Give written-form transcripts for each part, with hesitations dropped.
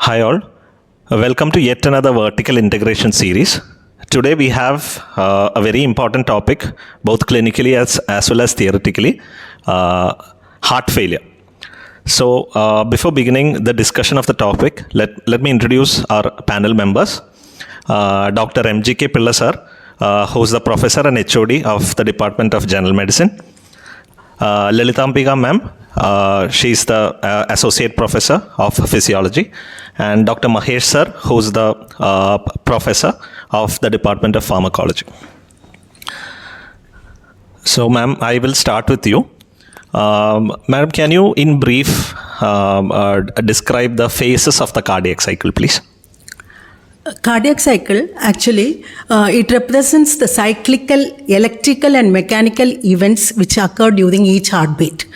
Hi all, welcome to yet another vertical integration series. Today we have a very important topic, both clinically as well as theoretically, heart failure. So before beginning the discussion of the topic, let me introduce our panel members. Dr. M.G.K. Pilla sir, who is the professor and HOD of the Department of General Medicine. Lalitambika ma'am, she is the associate professor of physiology, and Dr. Mahesh sir, who is the professor of the Department of Pharmacology. So ma'am, I will start with you. Madam, can you in brief describe the phases of the cardiac cycle, please? Cardiac cycle, actually, it represents the cyclical, electrical and mechanical events which occur during each heartbeat.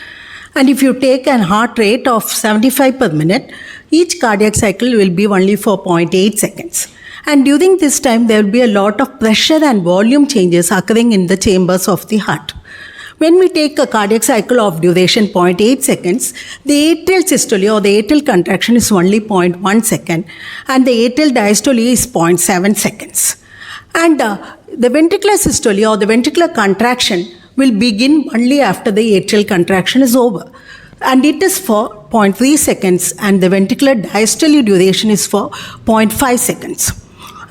And if you take an heart rate of 75 per minute, each cardiac cycle will be only for 0.8 seconds. And during this time, there will be a lot of pressure and volume changes occurring in the chambers of the heart. When we take a cardiac cycle of duration 0.8 seconds, the atrial systole or the atrial contraction is only 0.1 second and the atrial diastole is 0.7 seconds. And the ventricular systole or the ventricular contraction will begin only after the atrial contraction is over. And it is for 0.3 seconds and the ventricular diastole duration is for 0.5 seconds.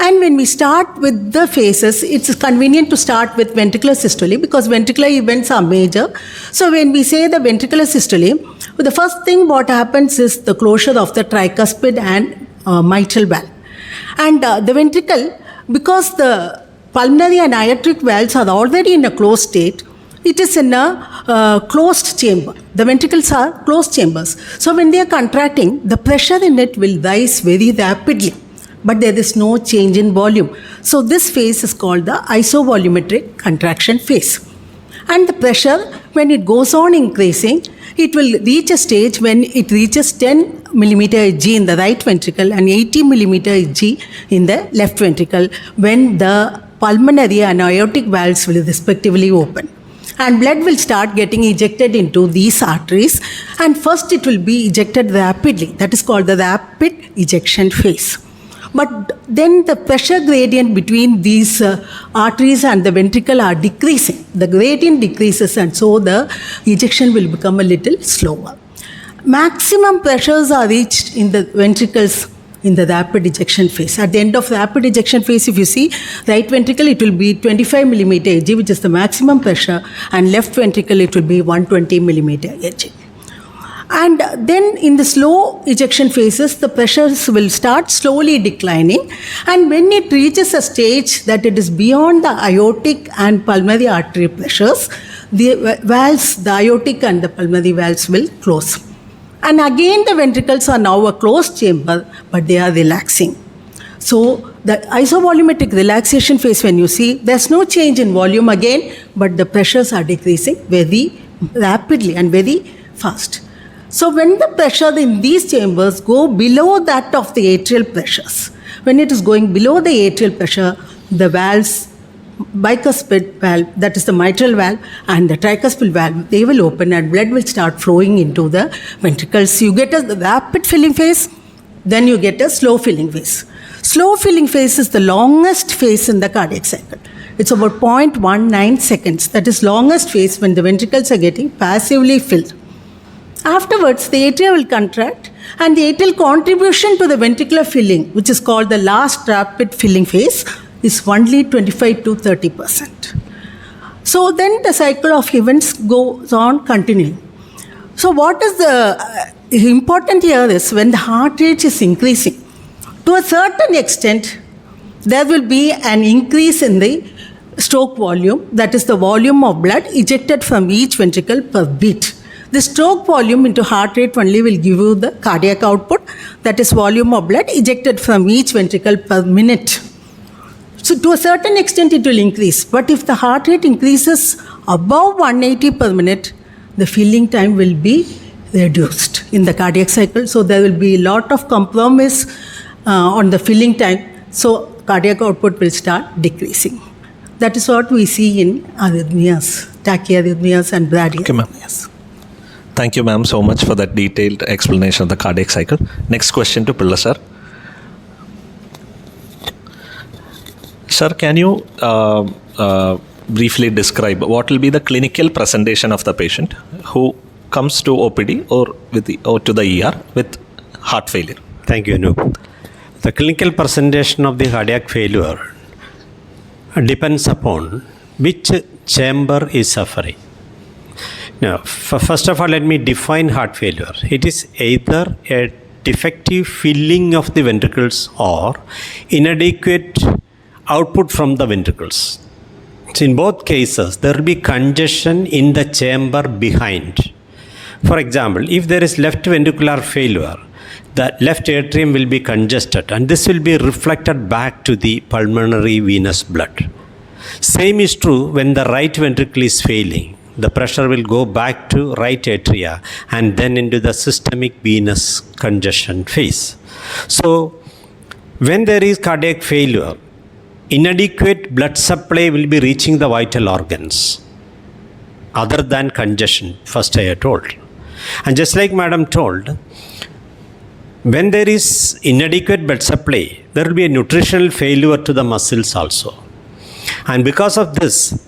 And when we start with the phases, it's convenient to start with ventricular systole because ventricular events are major. So when we say the ventricular systole, the first thing what happens is the closure of the tricuspid and mitral valve. And the ventricle, because the pulmonary and aortic valves are already in a closed state, it is in a closed chamber. The ventricles are closed chambers. So when they are contracting, the pressure in it will rise very rapidly, but there is no change in volume. So this phase is called the isovolumetric contraction phase. And the pressure, when it goes on increasing, it will reach a stage when it reaches 10 millimeter Hg in the right ventricle and 80 millimeter Hg in the left ventricle when the pulmonary and aortic valves will respectively open. And blood will start getting ejected into these arteries, and first it will be ejected rapidly. That is called the rapid ejection phase. But then the pressure gradient between these arteries and the ventricle are decreasing. The gradient decreases and so the ejection will become a little slower. Maximum pressures are reached in the ventricles in the rapid ejection phase. At the end of rapid ejection phase, if you see, right ventricle, it will be 25 millimeter Hg, which is the maximum pressure, and left ventricle, it will be 120 millimeter Hg. And then in the slow ejection phases, the pressures will start slowly declining. And when it reaches a stage that it is beyond the aortic and pulmonary artery pressures, the valves, the aortic and the pulmonary valves will close. And again, the ventricles are now a closed chamber, but they are relaxing. So the isovolumetric relaxation phase, when you see, there's no change in volume again, but the pressures are decreasing very rapidly and very fast. So when the pressure in these chambers go below that of the atrial pressures, when it is going below the atrial pressure, the valves, bicuspid valve, that is the mitral valve, and the tricuspid valve, they will open and blood will start flowing into the ventricles. You get a rapid filling phase, then you get a slow filling phase. Slow filling phase is the longest phase in the cardiac cycle. It's about 0.19 seconds. That is longest phase when the ventricles are getting passively filled. Afterwards, the atria will contract and the atrial contribution to the ventricular filling, which is called the last rapid filling phase, is only 25 to 30%. So then the cycle of events goes on continuing. So what is the important here is when the heart rate is increasing, to a certain extent, there will be an increase in the stroke volume, that is the volume of blood ejected from each ventricle per beat. The stroke volume into heart rate only will give you the cardiac output, that is volume of blood ejected from each ventricle per minute. So to a certain extent it will increase, but if the heart rate increases above 180 per minute, the filling time will be reduced in the cardiac cycle. So there will be a lot of compromise on the filling time. So cardiac output will start decreasing. That is what we see in arrhythmias, tachyarrhythmias and bradyarrhythmias. Okay, Thank you, ma'am, so much for that detailed explanation of the cardiac cycle. Next question to Pilla, sir. Sir, can you briefly describe what will be the clinical presentation of the patient who comes to OPD or to the ER with heart failure? Thank you, Anup. The clinical presentation of the cardiac failure depends upon which chamber is suffering. Now, first of all, let me define heart failure. It is either a defective filling of the ventricles or inadequate output from the ventricles. So in both cases, there will be congestion in the chamber behind. For example, if there is left ventricular failure, the left atrium will be congested and this will be reflected back to the pulmonary venous blood. Same is true when the right ventricle is failing. The pressure will go back to right atria and then into the systemic venous congestion phase. So when there is cardiac failure, inadequate blood supply will be reaching the vital organs other than congestion, first I have told. And just like Madam told, when there is inadequate blood supply, there will be a nutritional failure to the muscles also. And because of this,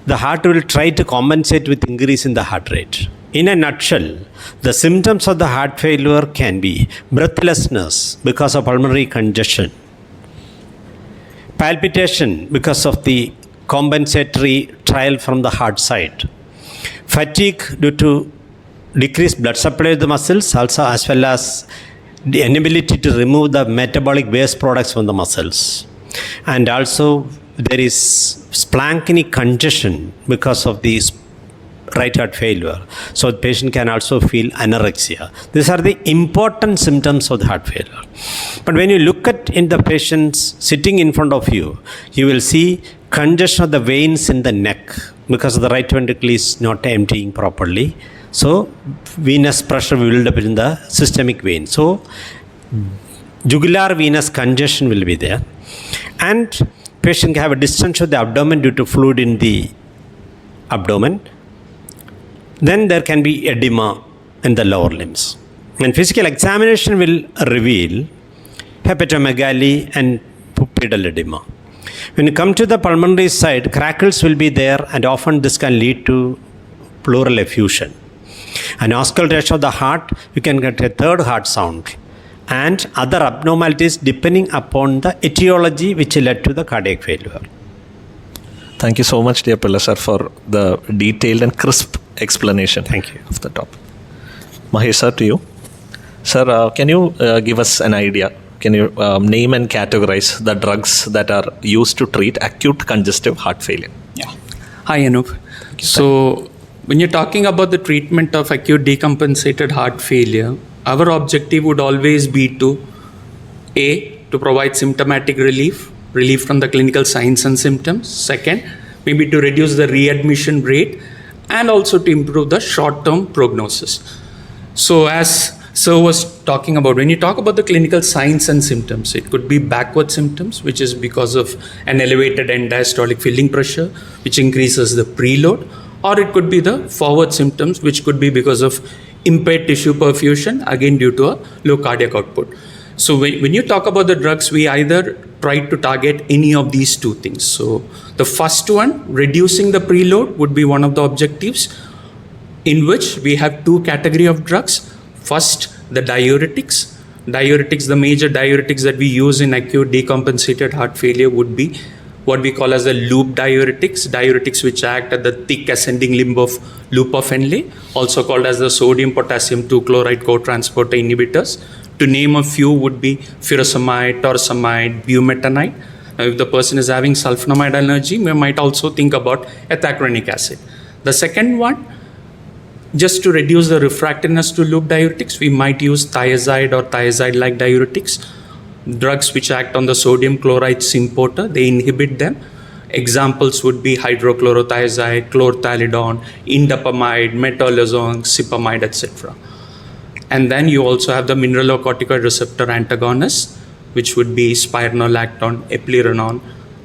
the heart will try to compensate with increase in the heart rate. In a nutshell, the symptoms of the heart failure can be breathlessness because of pulmonary congestion, palpitation because of the compensatory trial from the heart side, fatigue due to decreased blood supply to the muscles, also as well as the inability to remove the metabolic waste products from the muscles. And also there is splanchnic congestion because of the right heart failure. So the patient can also feel anorexia. These are the important symptoms of the heart failure. But when you look at in the patients sitting in front of you, you will see congestion of the veins in the neck because the right ventricle is not emptying properly. So venous pressure will build up in the systemic vein. So jugular venous congestion will be there. And patient can have a distension of the abdomen due to fluid in the abdomen. Then there can be edema in the lower limbs. And physical examination will reveal hepatomegaly and pedal edema. When you come to the pulmonary side, crackles will be there and often this can lead to pleural effusion. And auscultation of the heart, you can get a third heart sound and other abnormalities depending upon the etiology which led to the cardiac failure. Thank you so much, dear Pilla sir, for the detailed and crisp explanation. Thank you. Of the topic. Mahesh sir, to you. Sir, can you give us an idea? Can you name and categorize the drugs that are used to treat acute congestive heart failure? Yeah. Hi, Anup. So, when you're talking about the treatment of acute decompensated heart failure, our objective would always be to provide symptomatic relief from the clinical signs and symptoms. Second, maybe to reduce the readmission rate and also to improve the short-term prognosis. So as Sir was talking about, when you talk about the clinical signs and symptoms, it could be backward symptoms, which is because of an elevated end diastolic filling pressure, which increases the preload, or it could be the forward symptoms, which could be because of impaired tissue perfusion, again due to a low cardiac output. So when you talk about the drugs, we either try to target any of these two things. So the first one, reducing the preload, would be one of the objectives, in which we have two categories of drugs. First, the diuretics. The major diuretics that we use in acute decompensated heart failure would be what we call as the loop diuretics which act at the thick ascending limb of loop of Henle, also called as the sodium potassium 2-chloride cotransporter inhibitors. To name a few would be furosemide, torsemide, bumetanide. Now, if the person is having sulfonamide allergy, we might also think about ethacronic acid. The second one, just to reduce the refractoriness to loop diuretics, we might use thiazide or thiazide-like diuretics. Drugs which act on the sodium chloride symporter, they inhibit them. Examples would be hydrochlorothiazide, chlorthalidone, indapamide, metolazone, cipamide, etc. And then you also have the mineralocorticoid receptor antagonists, which would be spironolactone, eplerenone,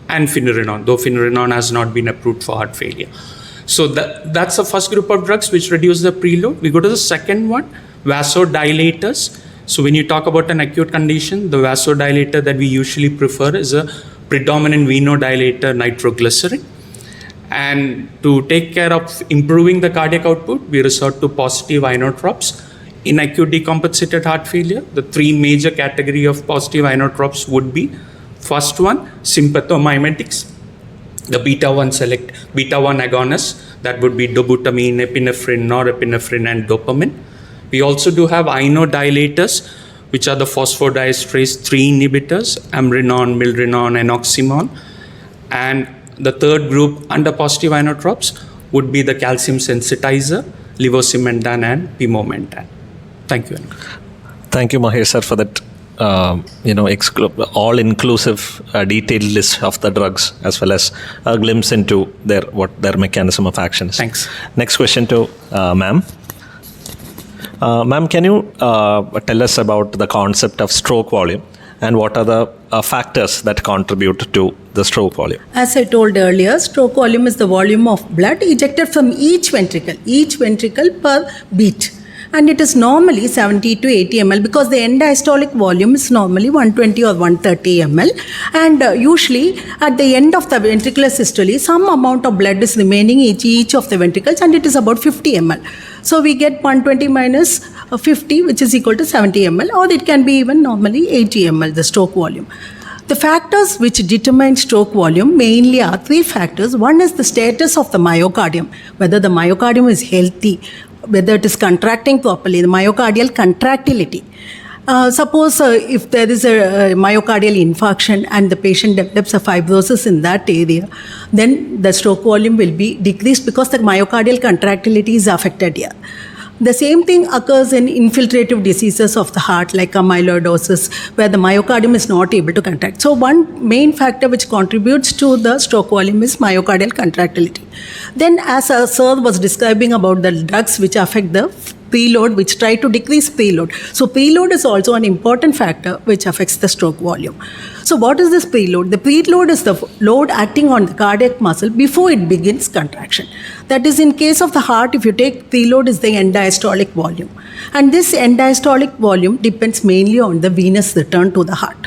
and finerenone, though finerenone has not been approved for heart failure. So that's the first group of drugs which reduce the preload. We go to the second one, vasodilators. So when you talk about an acute condition, the vasodilator that we usually prefer is a predominant venodilator, nitroglycerin. And to take care of improving the cardiac output, we resort to positive inotropes. In acute decompensated heart failure, the three major category of positive inotropes would be, first one, sympathomimetics, the beta-1 agonists, that would be dobutamine, epinephrine, norepinephrine, and dopamine. We also do have inodilators, which are the phosphodiesterase 3 inhibitors, amrinone, milrinone, enoximone. And the third group under positive inotropes would be the calcium sensitizer, levosimendan and pimavanserin. Thank you. Thank you, Mahesh sir, for that all-inclusive detailed list of the drugs, as well as a glimpse into their mechanism of action. Thanks. Next question to ma'am. Ma'am, can you tell us about the concept of stroke volume and what are the factors that contribute to the stroke volume? As I told earlier, stroke volume is the volume of blood ejected from each ventricle per beat. And it is normally 70 to 80 ml because the end diastolic volume is normally 120 or 130 ml. And usually at the end of the ventricular systole, some amount of blood is remaining each of the ventricles, and it is about 50 ml. So we get 120 minus 50, which is equal to 70 ml, or it can be even normally 80 ml, the stroke volume. The factors which determine stroke volume mainly are three factors. One is the status of the myocardium, whether the myocardium is healthy, whether it is contracting properly, the myocardial contractility. Suppose if there is a myocardial infarction and the patient develops a fibrosis in that area, then the stroke volume will be decreased because the myocardial contractility is affected here. The same thing occurs in infiltrative diseases of the heart, like amyloidosis, where the myocardium is not able to contract. So one main factor which contributes to the stroke volume is myocardial contractility. Then, as Sir was describing about the drugs which affect the preload, which try to decrease preload. So preload is also an important factor which affects the stroke volume. So what is this preload? The preload is the load acting on the cardiac muscle before it begins contraction. That is, in case of the heart, if you take preload is the end diastolic volume. And this end diastolic volume depends mainly on the venous return to the heart.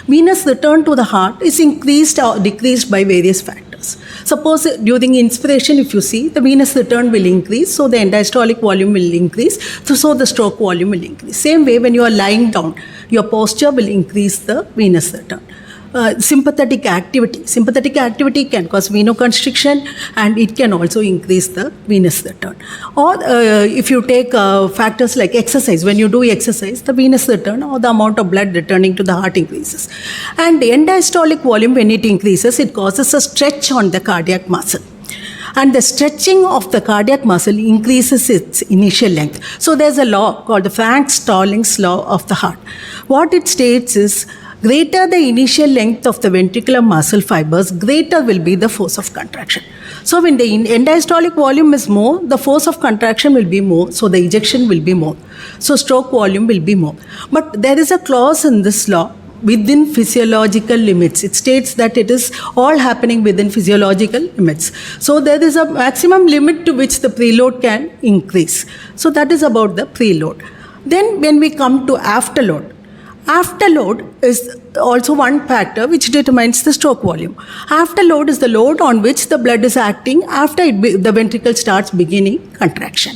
Venous return to the heart is increased or decreased by various factors. Suppose during inspiration, if you see, the venous return will increase, so the end diastolic volume will increase, so the stroke volume will increase. Same way, when you are lying down, your posture will increase the venous return. Sympathetic activity can cause venoconstriction, and it can also increase the venous return. Or if you take factors like exercise, when you do exercise, the venous return or the amount of blood returning to the heart increases. And the end diastolic volume, when it increases, it causes a stretch on the cardiac muscle. And the stretching of the cardiac muscle increases its initial length. So there's a law called the Frank-Stallings law of the heart. What it states is, greater the initial length of the ventricular muscle fibers, greater will be the force of contraction. So when the end diastolic volume is more, the force of contraction will be more, so the ejection will be more. So stroke volume will be more. But there is a clause in this law, within physiological limits. It states that it is all happening within physiological limits. So there is a maximum limit to which the preload can increase. So that is about the preload. Then when we come to afterload, afterload is also one factor which determines the stroke volume. Afterload is the load on which the blood is acting after the ventricle starts beginning contraction.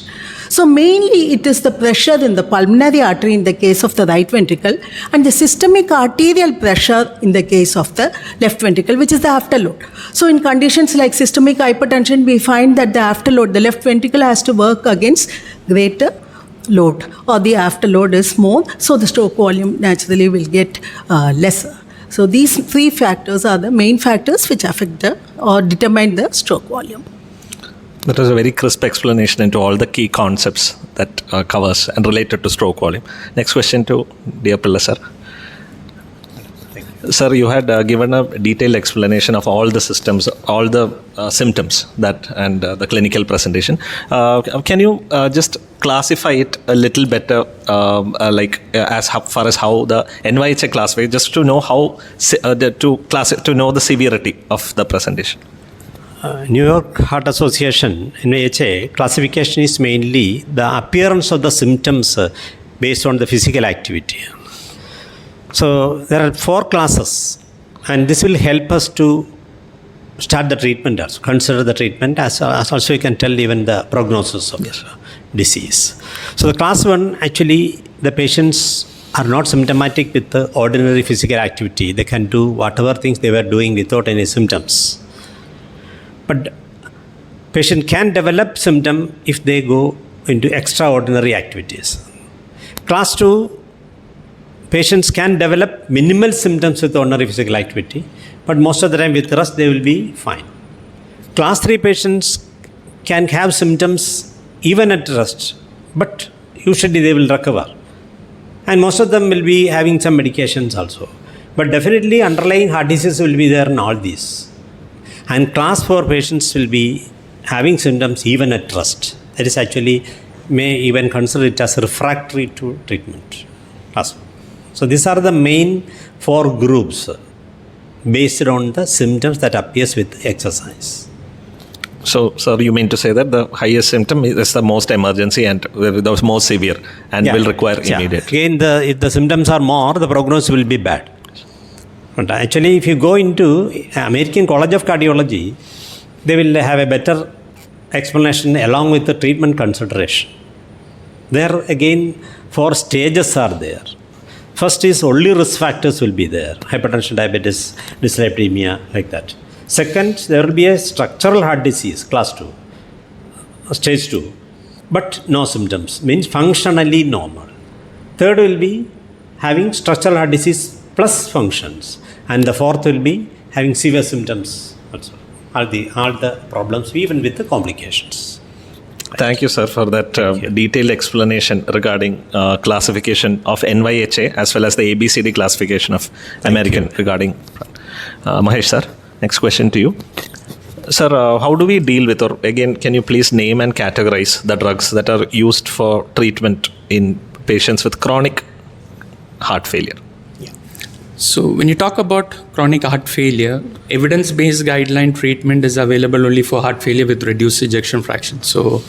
So mainly it is the pressure in the pulmonary artery in the case of the right ventricle, and the systemic arterial pressure in the case of the left ventricle, which is the afterload. So in conditions like systemic hypertension, we find that the afterload, the left ventricle has to work against greater load, or the afterload is more, so the stroke volume naturally will get lesser. So these three factors are the main factors which affect or determine the stroke volume. That was a very crisp explanation into all the key concepts that covers and related to stroke volume. Next question to dear Pilla sir. Sir, you had given a detailed explanation of all the systems, all the symptoms that and the clinical presentation. Can you just classify it a little better, as far as how the NYHA classifies, just to know how to know the severity of the presentation? New York Heart Association, NHA, classification is mainly the appearance of the symptoms based on the physical activity. So there are 4 classes, and this will help us to start the treatment also, consider the treatment as also you can tell even the prognosis of this disease. So the class 1, actually the patients are not symptomatic with the ordinary physical activity. They can do whatever things they were doing without any symptoms. But patient can develop symptom if they go into extraordinary activities. Class 2, patients can develop minimal symptoms with ordinary physical activity, but most of the time with rest they will be fine. Class 3 patients can have symptoms even at rest, but usually they will recover. And most of them will be having some medications also. But definitely underlying heart disease will be there in all these. And class 4 patients will be having symptoms even at rest. That is actually, may even consider it as refractory to treatment. So these are the main 4 groups based on the symptoms that appears with exercise. So, sir, you mean to say that the highest symptom is the most emergency and the most severe and will require immediate? Again, if the symptoms are more, the prognosis will be bad. But actually, if you go into American College of Cardiology, they will have a better explanation along with the treatment consideration. There again, 4 stages are there. First is only risk factors will be there. Hypertension, diabetes, dyslipidemia, like that. Second, there will be a structural heart disease, class 2, stage 2, but no symptoms, means functionally normal. Third will be having structural heart disease plus functions. And the fourth will be having severe symptoms also. All the problems, even with the complications. Thank you, sir, for that detailed explanation regarding classification of NYHA as well as the ABCD classification of American regarding. Mahesh, sir, next question to you. Sir, how do we deal with, or again, can you please name and categorize the drugs that are used for treatment in patients with chronic heart failure? So when you talk about chronic heart failure, evidence-based guideline treatment is available only for heart failure with reduced ejection fraction. So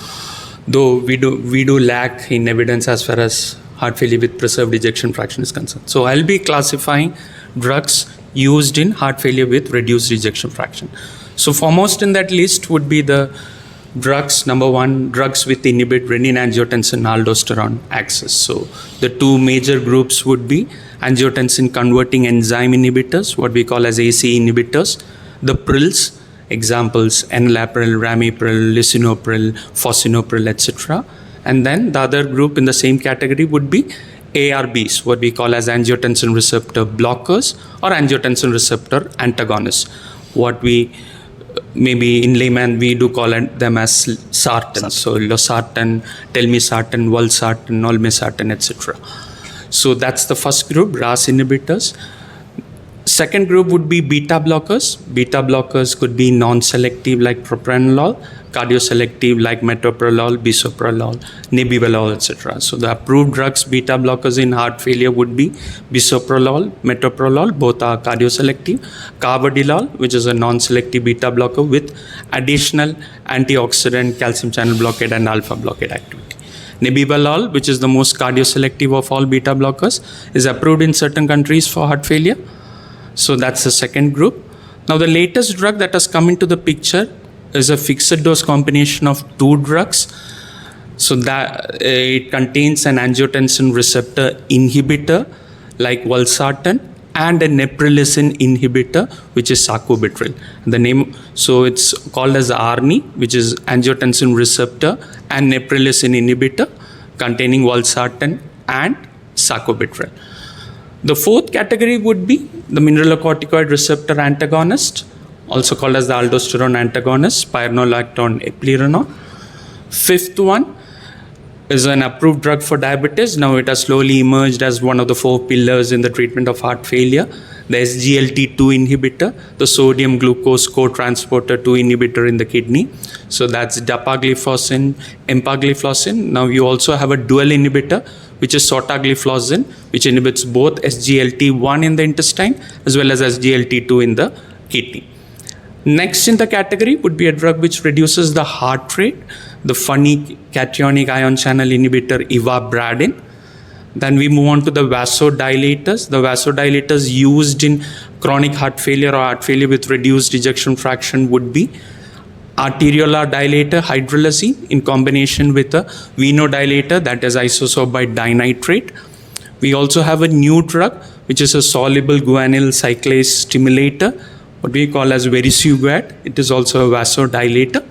though we do lack in evidence as far as heart failure with preserved ejection fraction is concerned. So I'll be classifying drugs used in heart failure with reduced ejection fraction. So foremost in that list would be the drugs, number 1, drugs with inhibit renin-angiotensin-aldosterone axis. So the 2 major groups would be angiotensin converting enzyme inhibitors, what we call as AC inhibitors, the prils, examples enalapril, ramipril, lisinopril, fosinopril, etc. And then the other group in the same category would be ARBs, what we call as angiotensin receptor blockers or angiotensin receptor antagonists, what we maybe in layman we do call them as sartans. So losartan, telmisartan, valsartan, olmesartan, etc. So that's the first group, RAS inhibitors. Second group would be beta blockers. Beta blockers could be non-selective like propranolol, cardioselective like metoprolol, bisoprolol, nebivolol, etc. So the approved drugs, beta blockers in heart failure would be bisoprolol, metoprolol, both are cardioselective, carvedilol, which is a non-selective beta blocker with additional antioxidant, calcium channel blockade and alpha blockade activity. Nebivolol, which is the most cardioselective of all beta blockers, is approved in certain countries for heart failure. So that's the second group. Now the latest drug that has come into the picture is a fixed dose combination of 2 drugs. So that it contains an angiotensin receptor inhibitor like valsartan and a neprilysin inhibitor, which is sacubitril. The name, so it's called as ARNI, which is angiotensin receptor and neprilysin inhibitor containing valsartan and sacubitril. The 4th category would be the mineralocorticoid receptor antagonist, also called as the aldosterone antagonist, spironolactone, eplerenone. 5th one is an approved drug for diabetes. Now it has slowly emerged as one of the 4 pillars in the treatment of heart failure. The SGLT2 inhibitor, the sodium glucose cotransporter 2 inhibitor in the kidney. So that's dapagliflozin, empagliflozin. Now you also have a dual inhibitor, which is sotagliflozin, which inhibits both SGLT1 in the intestine as well as SGLT2 in the kidney. Next in the category would be a drug which reduces the heart rate, the funny cationic ion channel inhibitor ivabradine. Then we move on to the vasodilators. The vasodilators used in chronic heart failure or heart failure with reduced ejection fraction would be arteriolar dilator hydralazine in combination with a venodilator, that is isosorbide dinitrate. We also have a new drug which is a soluble guanylyl cyclase stimulator, what we call as verisuguat. It is also a vasodilator.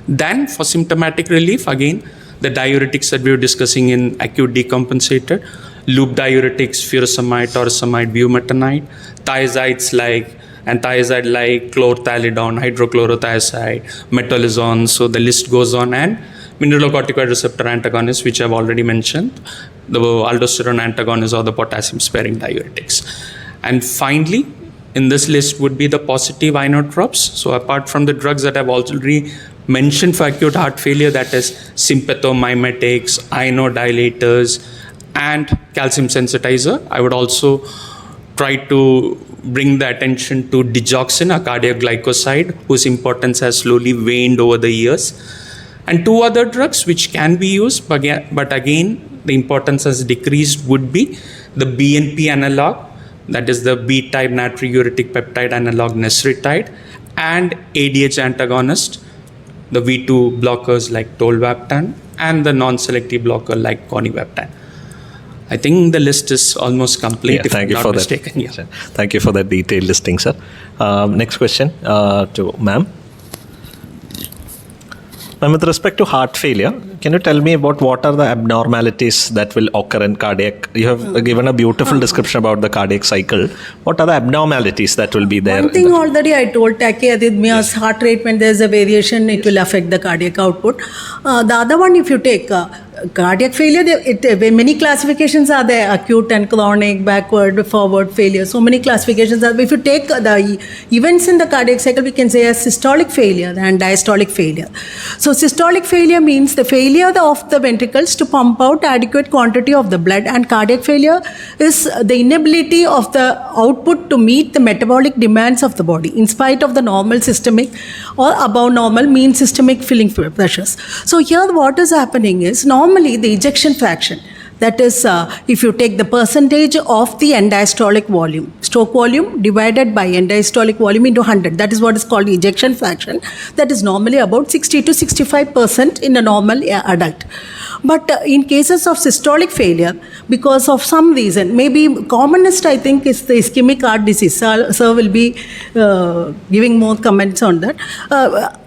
Then for symptomatic relief, again, the diuretics that we were discussing in acute decompensated, loop diuretics, furosemide, torsemide, bumetanide, thiazides like anthiazide like chlorthalidone, hydrochlorothiazide, metolazone, so the list goes on, and mineralocorticoid receptor antagonists, which I've already mentioned, the aldosterone antagonists or the potassium sparing diuretics. And finally, in this list would be the positive inotropes. So apart from the drugs that I've already mentioned for acute heart failure, that is sympathomimetics, inodilators, and calcium sensitizer, I would also try to bring the attention to digoxin, a cardiac glycoside, whose importance has slowly waned over the years. And two other drugs which can be used, but again, the importance has decreased, would be the BNP analog, that is the B-type natriuretic peptide analog nesritide, and ADH antagonist, the V2 blockers like tolvaptan, and the non-selective blocker like conivaptan. I think the list is almost complete, if I'm not mistaken. Yeah. Thank you for that detailed listing, sir. Next question to ma'am. Ma'am, with respect to heart failure, can you tell me about what are the abnormalities that will occur in cardiac? You have given a beautiful description about the cardiac cycle. What are the abnormalities that will be there? One thing already I told, tachyarrhythmia's heart rate, when there's a variation, it will affect the cardiac output. The other one, if you take cardiac failure, many classifications are there: acute and chronic, backward, forward failure. So many classifications are. If you take the events in the cardiac cycle, we can say as systolic failure and diastolic failure. So systolic failure means the failure of the ventricles to pump out adequate quantity of the blood, and cardiac failure is the inability of the output to meet the metabolic demands of the body in spite of the normal systemic or above normal mean systemic filling pressures. So here what is happening is normally the ejection fraction, that is, if you take the percentage of the end diastolic volume, stroke volume divided by end diastolic volume into 100, that is what is called ejection fraction. That is normally about 60 to 65% in a normal adult. But in cases of systolic failure, because of some reason, maybe commonest I think is the ischemic heart disease. Sir will be giving more comments on that.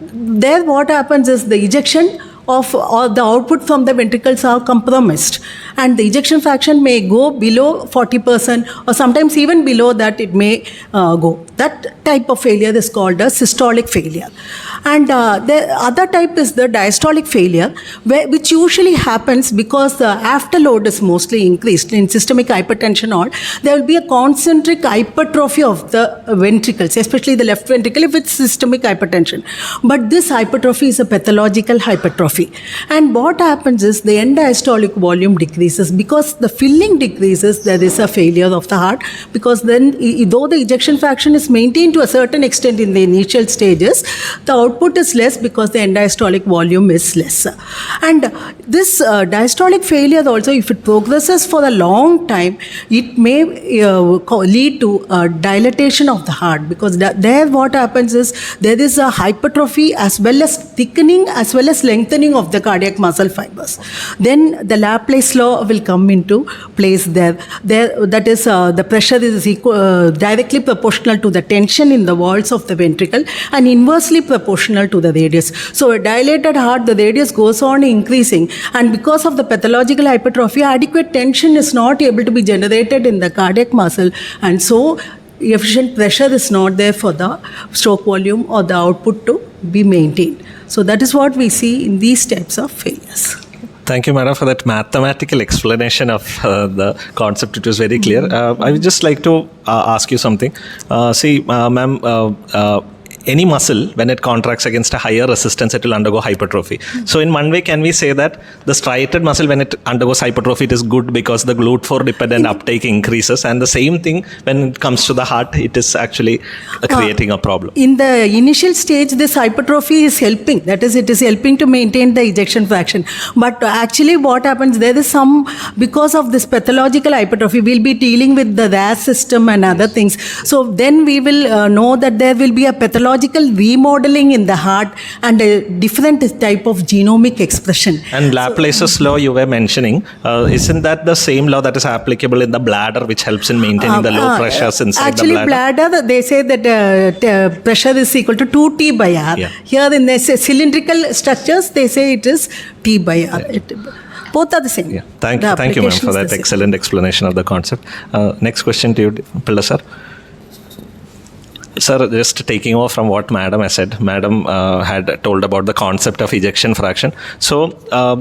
There what happens is the ejection of or the output from the ventricles are compromised, and the ejection fraction may go below 40%, or sometimes even below that it may go. That type of failure is called a systolic failure. And the other type is the diastolic failure, which usually happens because the afterload is mostly increased. In systemic hypertension or there will be a concentric hypertrophy of the ventricles, especially the left ventricle if it's systemic hypertension. But this hypertrophy is a pathological hypertrophy. And what happens is the end diastolic volume decreases. Because the filling decreases, there is a failure of the heart, because then though the ejection fraction is maintained to a certain extent in the initial stages, the output is less because the end diastolic volume is less. And this diastolic failure also, if it progresses for a long time, it may lead to dilatation of the heart, because there what happens is there is a hypertrophy as well as thickening as well as lengthening of the cardiac muscle fibers. Then the Laplace law will come into place there. That is, the pressure is directly proportional to the tension in the walls of the ventricle and inversely proportional to the radius. So a dilated heart, the radius goes on increasing, and because of the pathological hypertrophy, adequate tension is not able to be generated in the cardiac muscle, and so efficient pressure is not there for the stroke volume or the output to be maintained. So that is what we see in these types of failures. Thank you, madam, for that mathematical explanation of the concept. It was very clear. I would just like to ask you something. Ma'am, any muscle, when it contracts against a higher resistance, it will undergo hypertrophy. So in one way, can we say that the striated muscle, when it undergoes hypertrophy, it is good because the GLUT4 dependent uptake increases, and the same thing when it comes to the heart, it is actually creating a problem. In the initial stage, this hypertrophy is helping. That is, it is helping to maintain the ejection fraction. But actually what happens, there is some, because of this pathological hypertrophy, we'll be dealing with the RAS system and other things. So then we will know that there will be a pathological remodeling in the heart and a different type of genomic expression. And Laplace's law you were mentioning, isn't that the same law that is applicable in the bladder, which helps in maintaining the low pressures inside the bladder? Actually, bladder, they say that pressure is equal to 2T by R. Yeah. Here in the cylindrical structures, they say it is T by R. Both are the same. Yeah. Thank you, ma'am, for that excellent explanation of the concept. Next question to you, Pilla sir. Sir, just taking over from what Madam has said, Madam had told about the concept of ejection fraction. So,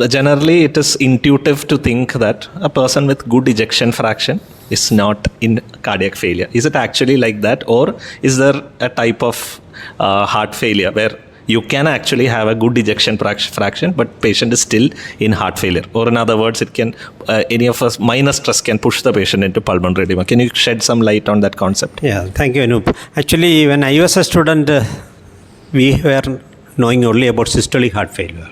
generally, it is intuitive to think that a person with good ejection fraction is not in cardiac failure. Is it actually like that, or is there a type of heart failure where you can actually have a good ejection fraction, but patient is still in heart failure? Or in other words, it can any of us minor stress can push the patient into pulmonary edema. Can you shed some light on that concept? Yeah, thank you, Anup. Actually, when I was a student, we were knowing only about systolic heart failure.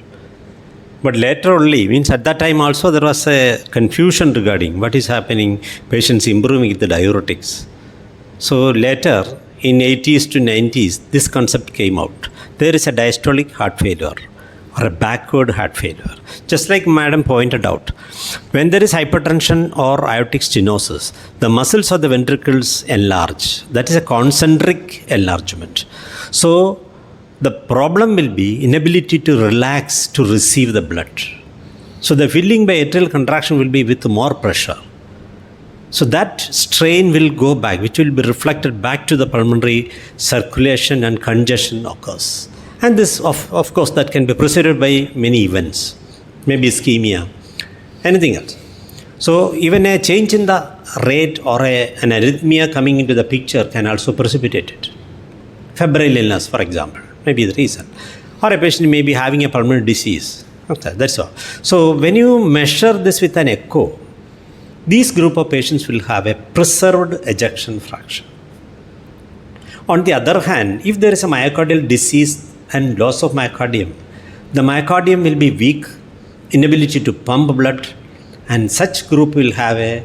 But later only, means at that time also there was a confusion regarding what is happening, patients improving with the diuretics. So later, in 80s to 90s, this concept came out. There is a diastolic heart failure or a backward heart failure. Just like Madam pointed out, when there is hypertension or aortic stenosis, the muscles of the ventricles enlarge. That is a concentric enlargement. So the problem will be inability to relax to receive the blood. So the filling by atrial contraction will be with more pressure. So that strain will go back, which will be reflected back to the pulmonary circulation, and congestion occurs. And this, of course, that can be preceded by many events, maybe ischemia, anything else. So even a change in the rate or an arrhythmia coming into the picture can also precipitate it. Febrile illness, for example, may be the reason. Or a patient may be having a pulmonary disease. Okay, that's all. So when you measure this with an echo, these group of patients will have a preserved ejection fraction. On the other hand, if there is a myocardial disease and loss of myocardium, the myocardium will be weak, inability to pump blood, and such group will have a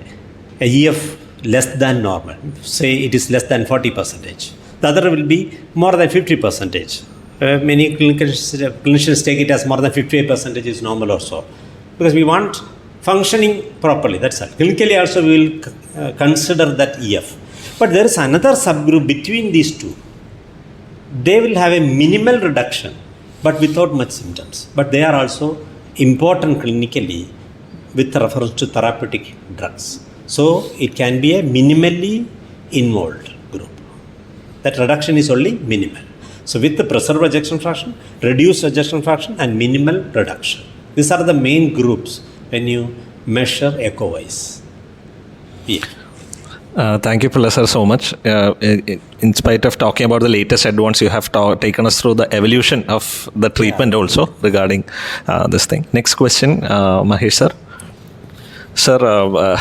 EF less than normal. Say it is less than 40%. The other will be more than 50%. Many clinicians take it as more than 58% is normal or so. Because we want functioning properly, that's all. Clinically also we will consider that EF. But there is another subgroup between these two. They will have a minimal reduction, but without much symptoms. But they are also important clinically with reference to therapeutic drugs. So it can be a minimally involved group. That reduction is only minimal. So with the preserved ejection fraction, reduced ejection fraction, and minimal reduction. These are the main groups when you measure echo-wise. Yeah. Thank you, Professor, so much. In spite of talking about the latest advance, you have taken us through the evolution of the treatment also regarding this thing. Next question, Mahesh sir. Sir,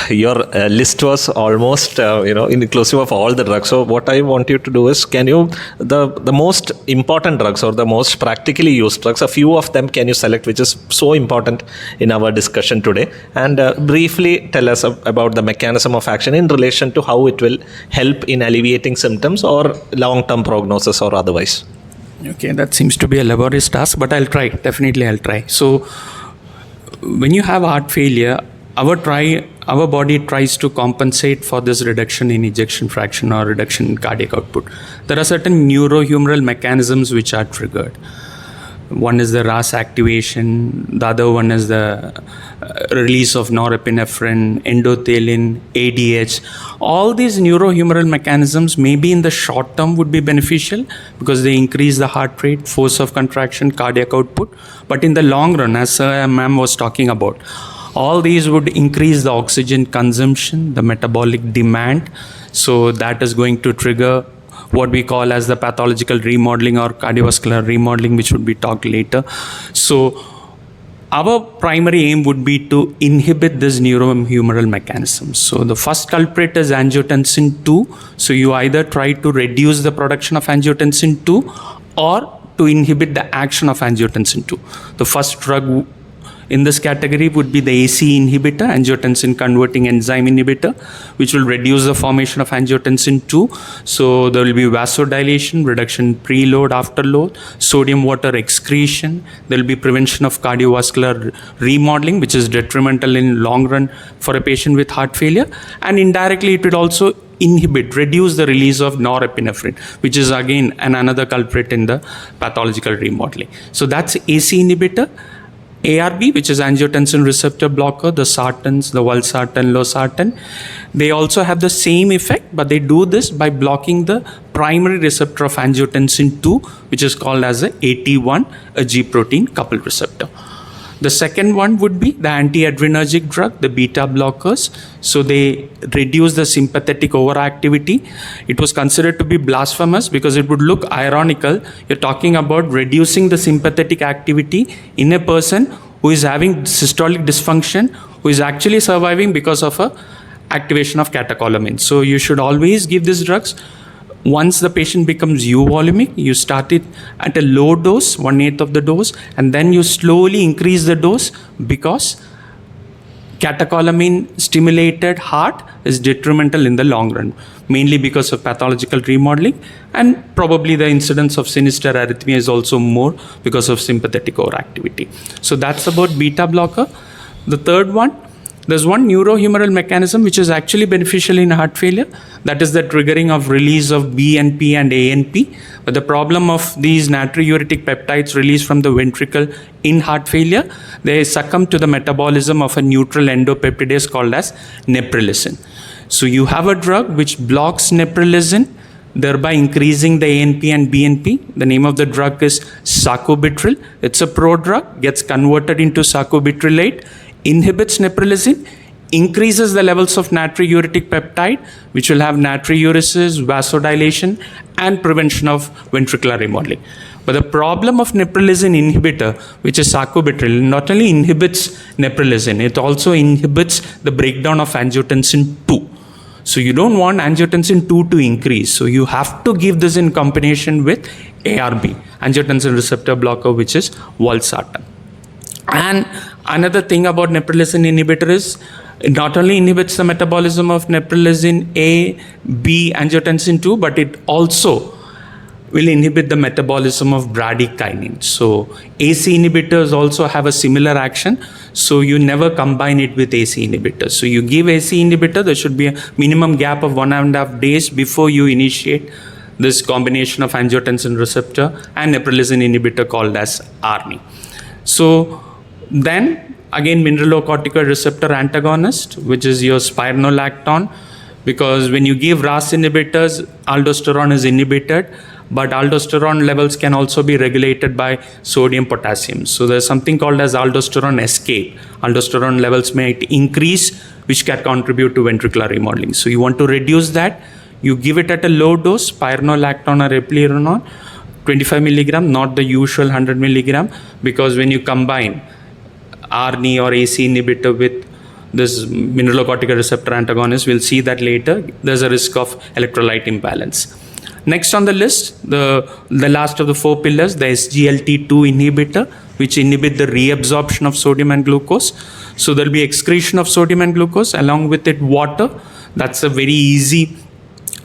your list was almost, inclusive of all the drugs. So what I want you to do is, can you, the most important drugs or the most practically used drugs, a few of them can you select, which is so important in our discussion today, and briefly tell us about the mechanism of action in relation to how it will help in alleviating symptoms or long-term prognosis or otherwise. Okay, that seems to be a laborious task, but I'll try. Definitely I'll try. So when you have heart failure, our body tries to compensate for this reduction in ejection fraction or reduction in cardiac output. There are certain neurohumoral mechanisms which are triggered. One is the RAS activation, the other one is the release of norepinephrine, endothelin, ADH. All these neurohumoral mechanisms maybe in the short term would be beneficial because they increase the heart rate, force of contraction, cardiac output. But in the long run, as ma'am was talking about, all these would increase the oxygen consumption, the metabolic demand. So that is going to trigger what we call as the pathological remodeling or cardiovascular remodeling, which would be talked later. So our primary aim would be to inhibit this neurohumoral mechanism. So the first culprit is angiotensin 2. So you either try to reduce the production of angiotensin 2 or to inhibit the action of angiotensin 2. The first drug in this category would be the AC inhibitor, angiotensin converting enzyme inhibitor, which will reduce the formation of angiotensin 2. So there will be vasodilation, reduction in preload, afterload, sodium water excretion. There will be prevention of cardiovascular remodeling, which is detrimental in long run for a patient with heart failure. And indirectly, it will also reduce the release of norepinephrine, which is again another culprit in the pathological remodeling. So that's AC inhibitor. ARB, which is angiotensin receptor blocker, the sartans, the valsartan, losartan, they also have the same effect, but they do this by blocking the primary receptor of angiotensin 2, which is called as a AT1, a G protein coupled receptor. The second one would be the antiadrenergic drug, the beta blockers. So they reduce the sympathetic overactivity. It was considered to be blasphemous because it would look ironical. You're talking about reducing the sympathetic activity in a person who is having systolic dysfunction, who is actually surviving because of a activation of catecholamine. So you should always give these drugs. Once the patient becomes euvolumic, you start it at a low dose, 1/8 of the dose, and then you slowly increase the dose because catecholamine stimulated heart is detrimental in the long run, mainly because of pathological remodeling, and probably the incidence of sinister arrhythmia is also more because of sympathetic overactivity. So that's about beta blocker. The third one, there's one neurohumoral mechanism which is actually beneficial in heart failure. That is the triggering of release of BNP and ANP. But the problem of these natriuretic peptides released from the ventricle in heart failure, they succumb to the metabolism of a neutral endopeptidase called as neprilysin. So you have a drug which blocks neprilysin, thereby increasing the ANP and BNP. The name of the drug is sacubitril. It's a prodrug, gets converted into sacubitrillate, inhibits neprilysin, increases the levels of natriuretic peptide, which will have natriuresis, vasodilation, and prevention of ventricular remodeling. But the problem of neprilysin inhibitor, which is sacubitril, not only inhibits neprilysin, it also inhibits the breakdown of angiotensin 2. So you don't want angiotensin 2 to increase. So you have to give this in combination with ARB, angiotensin receptor blocker, which is valsartan. And another thing about neprilysin inhibitor is it not only inhibits the metabolism of neprilysin A, B, angiotensin 2, but it also will inhibit the metabolism of bradykinin. So AC inhibitors also have a similar action. So you never combine it with AC inhibitors. So you give AC inhibitor, there should be a minimum gap of 1.5 days before you initiate this combination of angiotensin receptor and neprilysin inhibitor called as ARNI. So then again, mineralocorticoid receptor antagonist, which is your spironolactone, because when you give RAS inhibitors, aldosterone is inhibited, but aldosterone levels can also be regulated by sodium potassium. So there's something called as aldosterone escape. Aldosterone levels may increase, which can contribute to ventricular remodeling. So you want to reduce that. You give it at a low dose, spironolactone or eplerenone, 25 milligram, not the usual 100 milligram, because when you combine ARNI or AC inhibitor with this mineralocorticoid receptor antagonist, we'll see that later, there's a risk of electrolyte imbalance. Next on the list, the last of the 4 pillars, the SGLT2 inhibitor, which inhibit the reabsorption of sodium and glucose. So there'll be excretion of sodium and glucose, along with it water. That's a very easy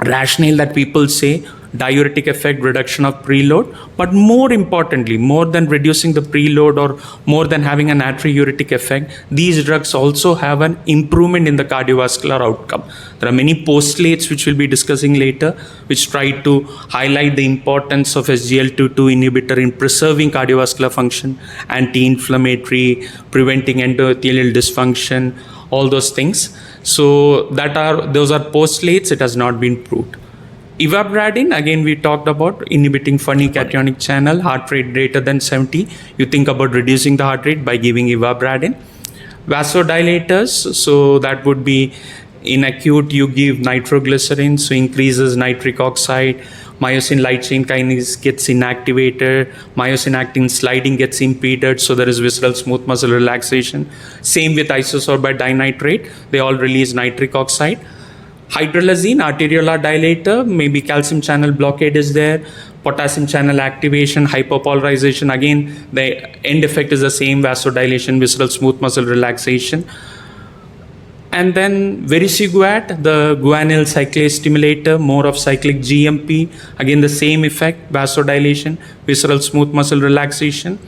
rationale that people say, diuretic effect, reduction of preload. But more importantly, more than reducing the preload or more than having a natriuretic effect, these drugs also have an improvement in the cardiovascular outcome. There are many postulates which we'll be discussing later, which try to highlight the importance of SGLT2 inhibitor in preserving cardiovascular function, anti-inflammatory, preventing endothelial dysfunction, all those things. So those are postulates. It has not been proved. Ivabradine, again, we talked about inhibiting funny cationic channel, heart rate greater than 70. You think about reducing the heart rate by giving ivabradine. Vasodilators, so that would be in acute, you give nitroglycerin, so increases nitric oxide, myosin light chain kinase gets inactivated, myosin actin sliding gets impeded, so there is visceral smooth muscle relaxation. Same with isosorbate dinitrate, they all release nitric oxide. Hydralazine, arteriolar dilator, maybe calcium channel blockade is there, potassium channel activation, hypopolarization. Again, the end effect is the same, vasodilation, visceral smooth muscle relaxation. And then vericiguat, the guanyl cyclase stimulator, more of cyclic GMP. Again, the same effect, vasodilation, visceral smooth muscle relaxation.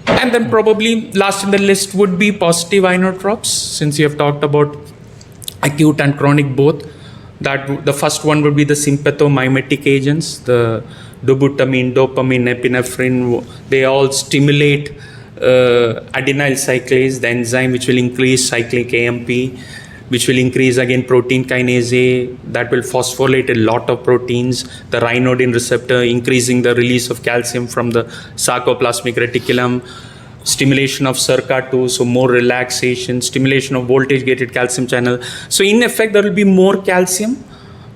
And then probably last in the list would be positive inotropes, since you have talked about acute and chronic both. That the first one would be the sympathomimetic agents, the dobutamine, dopamine, epinephrine. They all stimulate adenyl cyclase, the enzyme which will increase cyclic AMP, which will increase again protein kinase A, that will phosphorylate a lot of proteins, the ryanodine receptor, increasing the release of calcium from the sarcoplasmic reticulum, stimulation of SERCA2, so more relaxation, stimulation of voltage gated calcium channel. So in effect, there will be more calcium,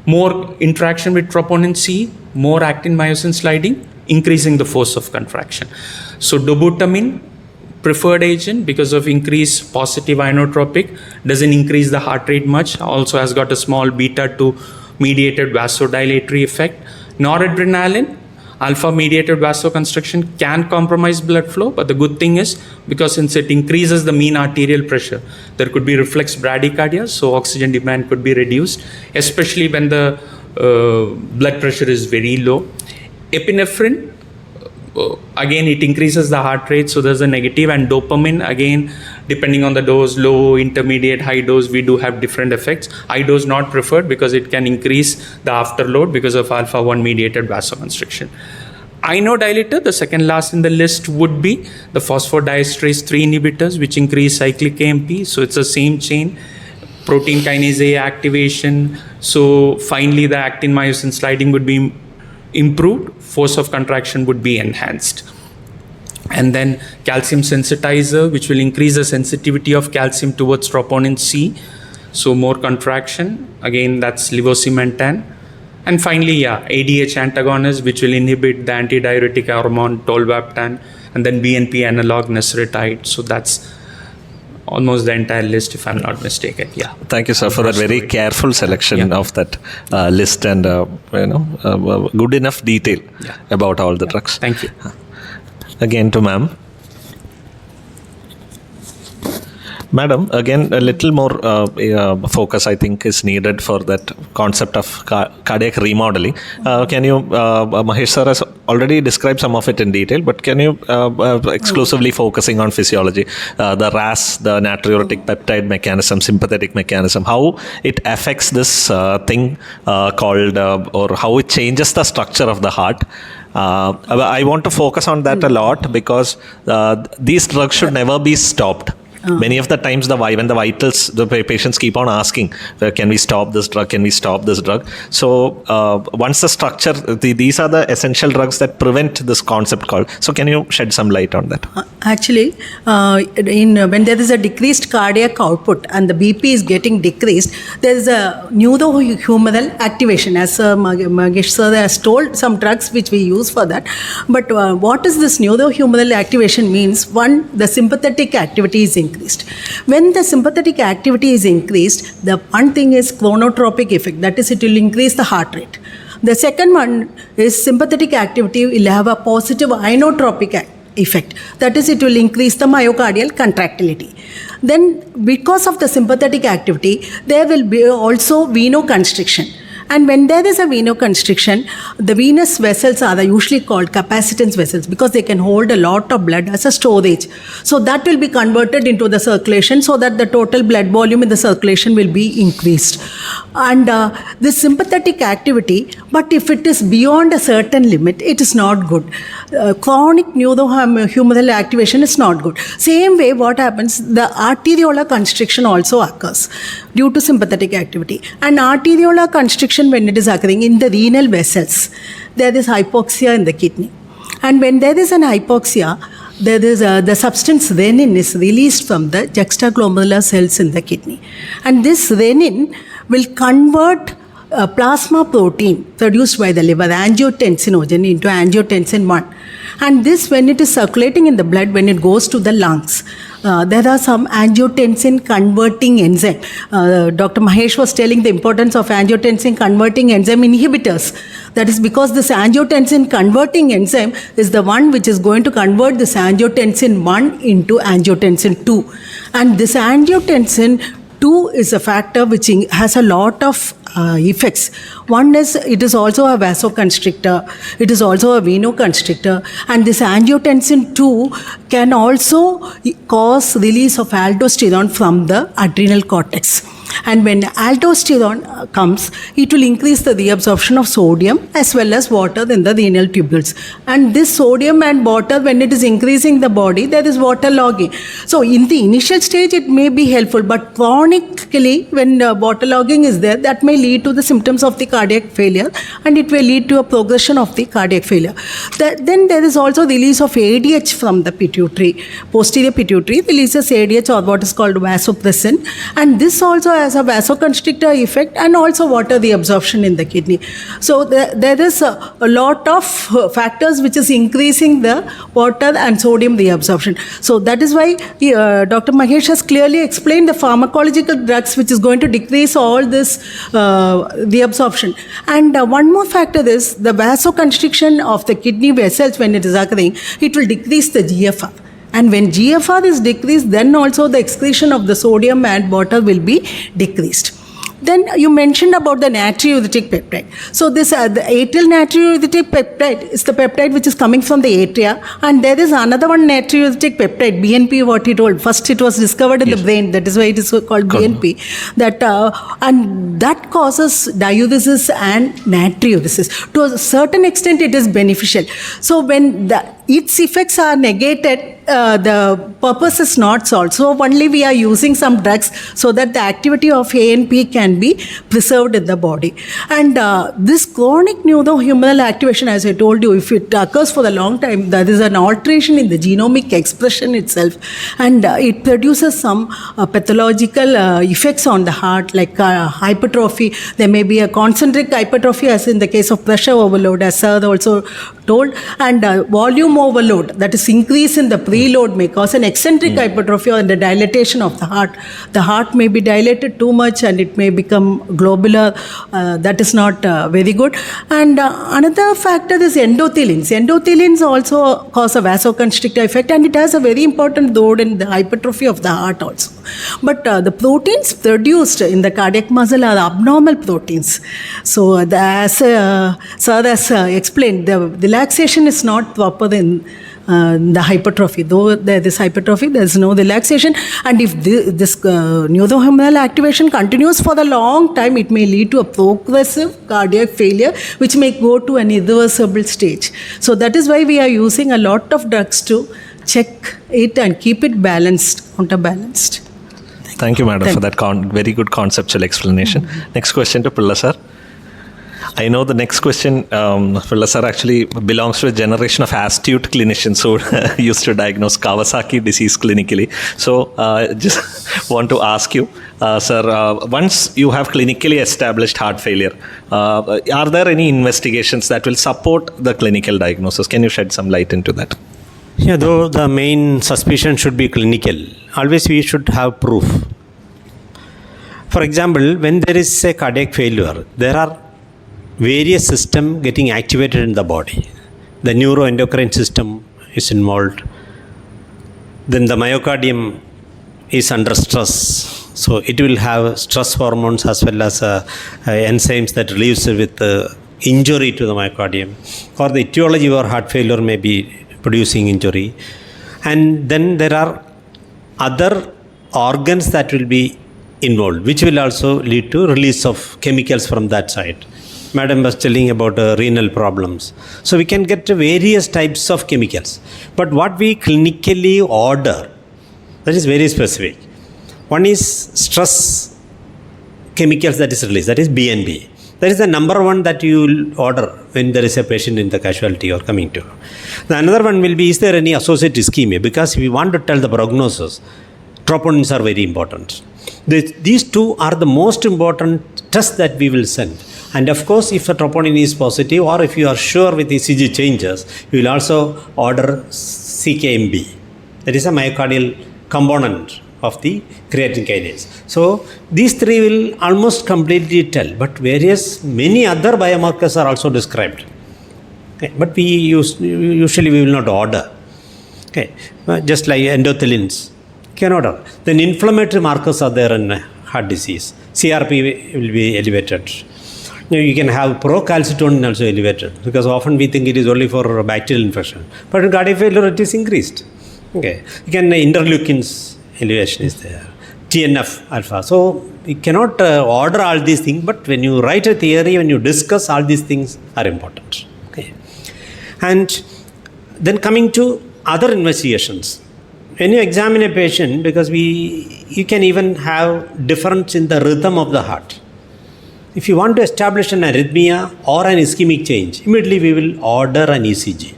more interaction with troponin C, more actin myosin sliding, increasing the force of contraction. So dobutamine, preferred agent because of increased positive inotropic, doesn't increase the heart rate much, also has got a small beta-2 mediated vasodilatory effect. Noradrenaline, alpha mediated vasoconstriction, can compromise blood flow, but the good thing is because since it increases the mean arterial pressure, there could be reflex bradycardia, so oxygen demand could be reduced, especially when the blood pressure is very low. Epinephrine, again it increases the heart rate, so there's a negative. And dopamine, again depending on the dose, low, intermediate, high dose, we do have different effects. High dose not preferred because it can increase the afterload because of alpha 1 mediated vasoconstriction. Inodilator, the second last in the list, would be the phosphodiesterase 3 inhibitors, which increase cyclic AMP, so it's the same chain, protein kinase A activation, so finally the actin myosin sliding would be improved, force of contraction would be enhanced. And then calcium sensitizer, which will increase the sensitivity of calcium towards troponin C, so more contraction, again that's levosimentan. And finally, ADH antagonist, which will inhibit the antidiuretic hormone tolvaptan, and then BNP analog necretide, so that's almost the entire list, if I'm not mistaken. Thank you, sir, for that very careful selection of that list and good enough detail about all the drugs. Thank you. Again to ma'am. Madam, again, a little more focus, I think, is needed for that concept of cardiac remodeling. Can you, Mahesh sir has already described some of it in detail, but can you exclusively focusing on physiology, the RAS, the natriuretic peptide mechanism, sympathetic mechanism, how it affects this thing called, or how it changes the structure of the heart? I want to focus on that a lot because these drugs should never be stopped. Many of the times when the vitals, the patients keep on asking, can we stop this drug, can we stop this drug? So once the structure, these are the essential drugs that prevent this concept called. So can you shed some light on that? Actually, when there is a decreased cardiac output and the BP is getting decreased, there is a pseudo-humoral activation. As Mahesh sir has told, some drugs which we use for that. But what is this pseudo-humoral activation means? One, the sympathetic activity is increased. When the sympathetic activity is increased, the one thing is chronotropic effect, that is, it will increase the heart rate. The second one is sympathetic activity will have a positive inotropic effect, that is, it will increase the myocardial contractility. Then because of the sympathetic activity, there will be also venoconstriction. And when there is a venoconstriction, the venous vessels are usually called capacitance vessels because they can hold a lot of blood as a storage. So that will be converted into the circulation so that the total blood volume in the circulation will be increased. And this sympathetic activity, but if it is beyond a certain limit, it is not good. Chronic pseudo-humoral activation is not good. Same way, what happens, the arteriolar constriction also occurs due to sympathetic activity. And arteriolar constriction, when it is occurring in the renal vessels, there is hypoxia in the kidney. And when there is an hypoxia, there is the substance renin is released from the juxtaglomerular cells in the kidney. And this renin will convert plasma protein produced by the liver, angiotensinogen, into angiotensin 1. And this, when it is circulating in the blood, when it goes to the lungs, there are some angiotensin converting enzyme. Dr. Mahesh was telling the importance of angiotensin converting enzyme inhibitors. That is because this angiotensin converting enzyme is the one which is going to convert this angiotensin 1 into angiotensin 2. And this angiotensin 2 is a factor which has a lot of effects. One is, it is also a vasoconstrictor, it is also a venoconstrictor, and this angiotensin 2 can also cause release of aldosterone from the adrenal cortex. And when aldosterone comes, it will increase the reabsorption of sodium as well as water in the renal tubules. And this sodium and water, when it is increasing the body, there is water logging. So in the initial stage, it may be helpful, but chronically, when water logging is there, that may lead to the symptoms of the cardiac failure, and it may lead to a progression of the cardiac failure. Then there is also release of ADH from the pituitary. Posterior pituitary releases ADH, or what is called vasopressin, and this also has a vasoconstrictor effect and also water reabsorption in the kidney. So there is a lot of factors which is increasing the water and sodium reabsorption. So that is why Dr. Mahesh has clearly explained the pharmacological drugs which is going to decrease all this reabsorption. And one more factor is the vasoconstriction of the kidney vessels. When it is occurring, it will decrease the GFR. And when GFR is decreased, then also the excretion of the sodium and water will be decreased. Then you mentioned about the natriuretic peptide. So this the atrial natriuretic peptide is the peptide which is coming from the atria, and there is another one natriuretic peptide, BNP, what he told. First it was discovered in the brain, that is why it is called BNP. That and that causes diuresis and natriuresis. To a certain extent it is beneficial. So when its effects are negated, the purpose is not solved. So only we are using some drugs so that the activity of ANP can be preserved in the body. And this chronic neurohumoral activation, as I told you, if it occurs for a long time, there is an alteration in the genomic expression itself, and it produces some pathological effects on the heart, like hypertrophy. There may be a concentric hypertrophy, as in the case of pressure overload, as Sir also told, and volume overload, that is increase in the preload, may cause an eccentric hypertrophy or the dilatation of the heart. The heart may be dilated too much and it may become globular. That is not very good. And another factor is endothelins. Endothelins also cause a vasoconstrictor effect, and it has a very important role in the hypertrophy of the heart also. But the proteins produced in the cardiac muscle are abnormal proteins. So as Sir has explained, the relaxation is not proper in the hypertrophy. Though there is hypertrophy, there is no relaxation. And if this neurohumoral activation continues for a long time, it may lead to a progressive cardiac failure, which may go to an irreversible stage. So that is why we are using a lot of drugs to check it and keep it balanced, counterbalanced. Thank you, madam, for that very good conceptual explanation. Next question to Pulla sir. I know the next question, Pulla sir actually belongs to a generation of astute clinicians who used to diagnose Kawasaki disease clinically. So just want to ask you, sir, once you have clinically established heart failure, are there any investigations that will support the clinical diagnosis? Can you shed some light into that? Yeah, though the main suspicion should be clinical, always we should have proof. For example, when there is a cardiac failure, there are various systems getting activated in the body. The neuroendocrine system is involved. Then the myocardium is under stress. So it will have stress hormones as well as enzymes that relieves with injury to the myocardium. Or the etiology of heart failure may be producing injury. And then there are other organs that will be involved, which will also lead to release of chemicals from that side. Madam was telling about renal problems. So we can get various types of chemicals. But what we clinically order, that is very specific. One is stress chemicals that is released, that is BNB. That is the number one that you will order when there is a patient in the casualty or coming to. The another one will be, is there any associated ischemia? Because if we want to tell the prognosis, troponins are very important. These two are the most important tests that we will send. And of course, if the troponin is positive or if you are sure with ECG changes, you will also order CKMB. That is a myocardial component of the creatine kinase. So these three will almost completely tell, but many other biomarkers are also described. Okay. But usually we will not order. Okay. Just like endothelins, cannot order. Then inflammatory markers are there in heart disease. CRP will be elevated. You can have procalcitonin also elevated, because often we think it is only for bacterial infection. But in cardiac failure it is increased. Okay. Interleukins elevation is there. TNF alpha. So you cannot order all these things, but when you write a theory, when you discuss, all these things are important. Okay. And then coming to other investigations. When you examine a patient, because you can even have difference in the rhythm of the heart. If you want to establish an arrhythmia or an ischemic change, immediately we will order an ECG.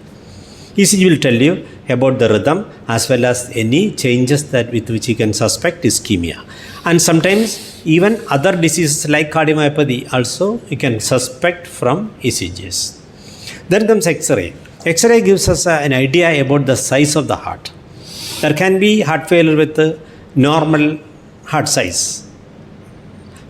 ECG will tell you about the rhythm as well as any changes with which you can suspect ischemia. And sometimes even other diseases like cardiomyopathy also you can suspect from ECGs. Then comes X-ray. X-ray gives us an idea about the size of the heart. There can be heart failure with a normal heart size.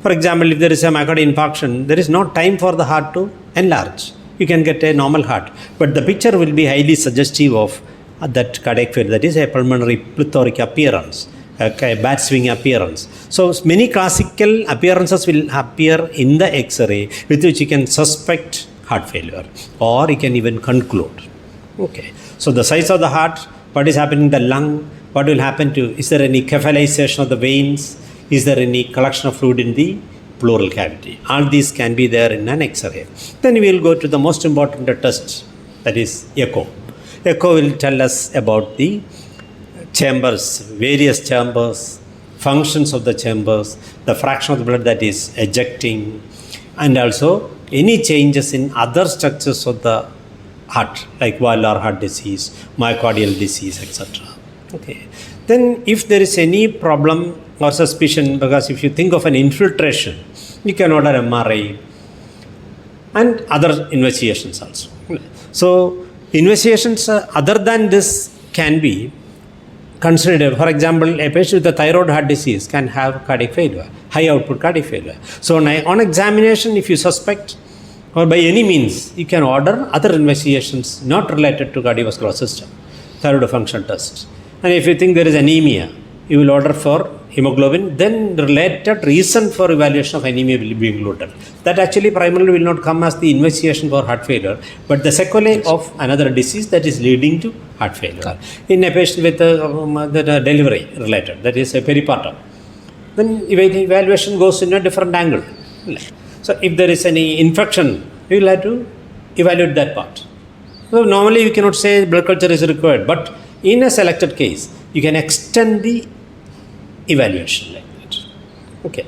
For example, if there is a myocardial infarction, there is no time for the heart to enlarge. You can get a normal heart, but the picture will be highly suggestive of that cardiac failure. That is a pulmonary plethoric appearance, a bat swing appearance. So many classical appearances will appear in the X-ray with which you can suspect heart failure, or you can even conclude. Okay. So the size of the heart, what is happening in the lung, what will happen is there any cephalization of the veins, is there any collection of fluid in the pleural cavity? All these can be there in an X-ray. Then we will go to the most important test, that is echo. Echo will tell us about the chambers, various chambers, functions of the chambers, the fraction of the blood that is ejecting, and also any changes in other structures of the heart, like valvular heart disease, myocardial disease, etc. Okay. Then if there is any problem or suspicion, because if you think of an infiltration, you can order MRI and other investigations also. So investigations other than this can be considered. For example, a patient with a thyroid heart disease can have cardiac failure, high output cardiac failure. So on examination, if you suspect or by any means, you can order other investigations not related to cardiovascular system, thyroid function tests. And if you think there is anemia, you will order for hemoglobin, then related reason for evaluation of anemia will be included. That actually primarily will not come as the investigation for heart failure, but the sequelae of another disease that is leading to heart failure. In a patient with the delivery related, that is a peripartum, then evaluation goes in a different angle. So if there is any infection, you will have to evaluate that part. So normally you cannot say blood culture is required, but in a selected case, you can extend the evaluation like that. Okay.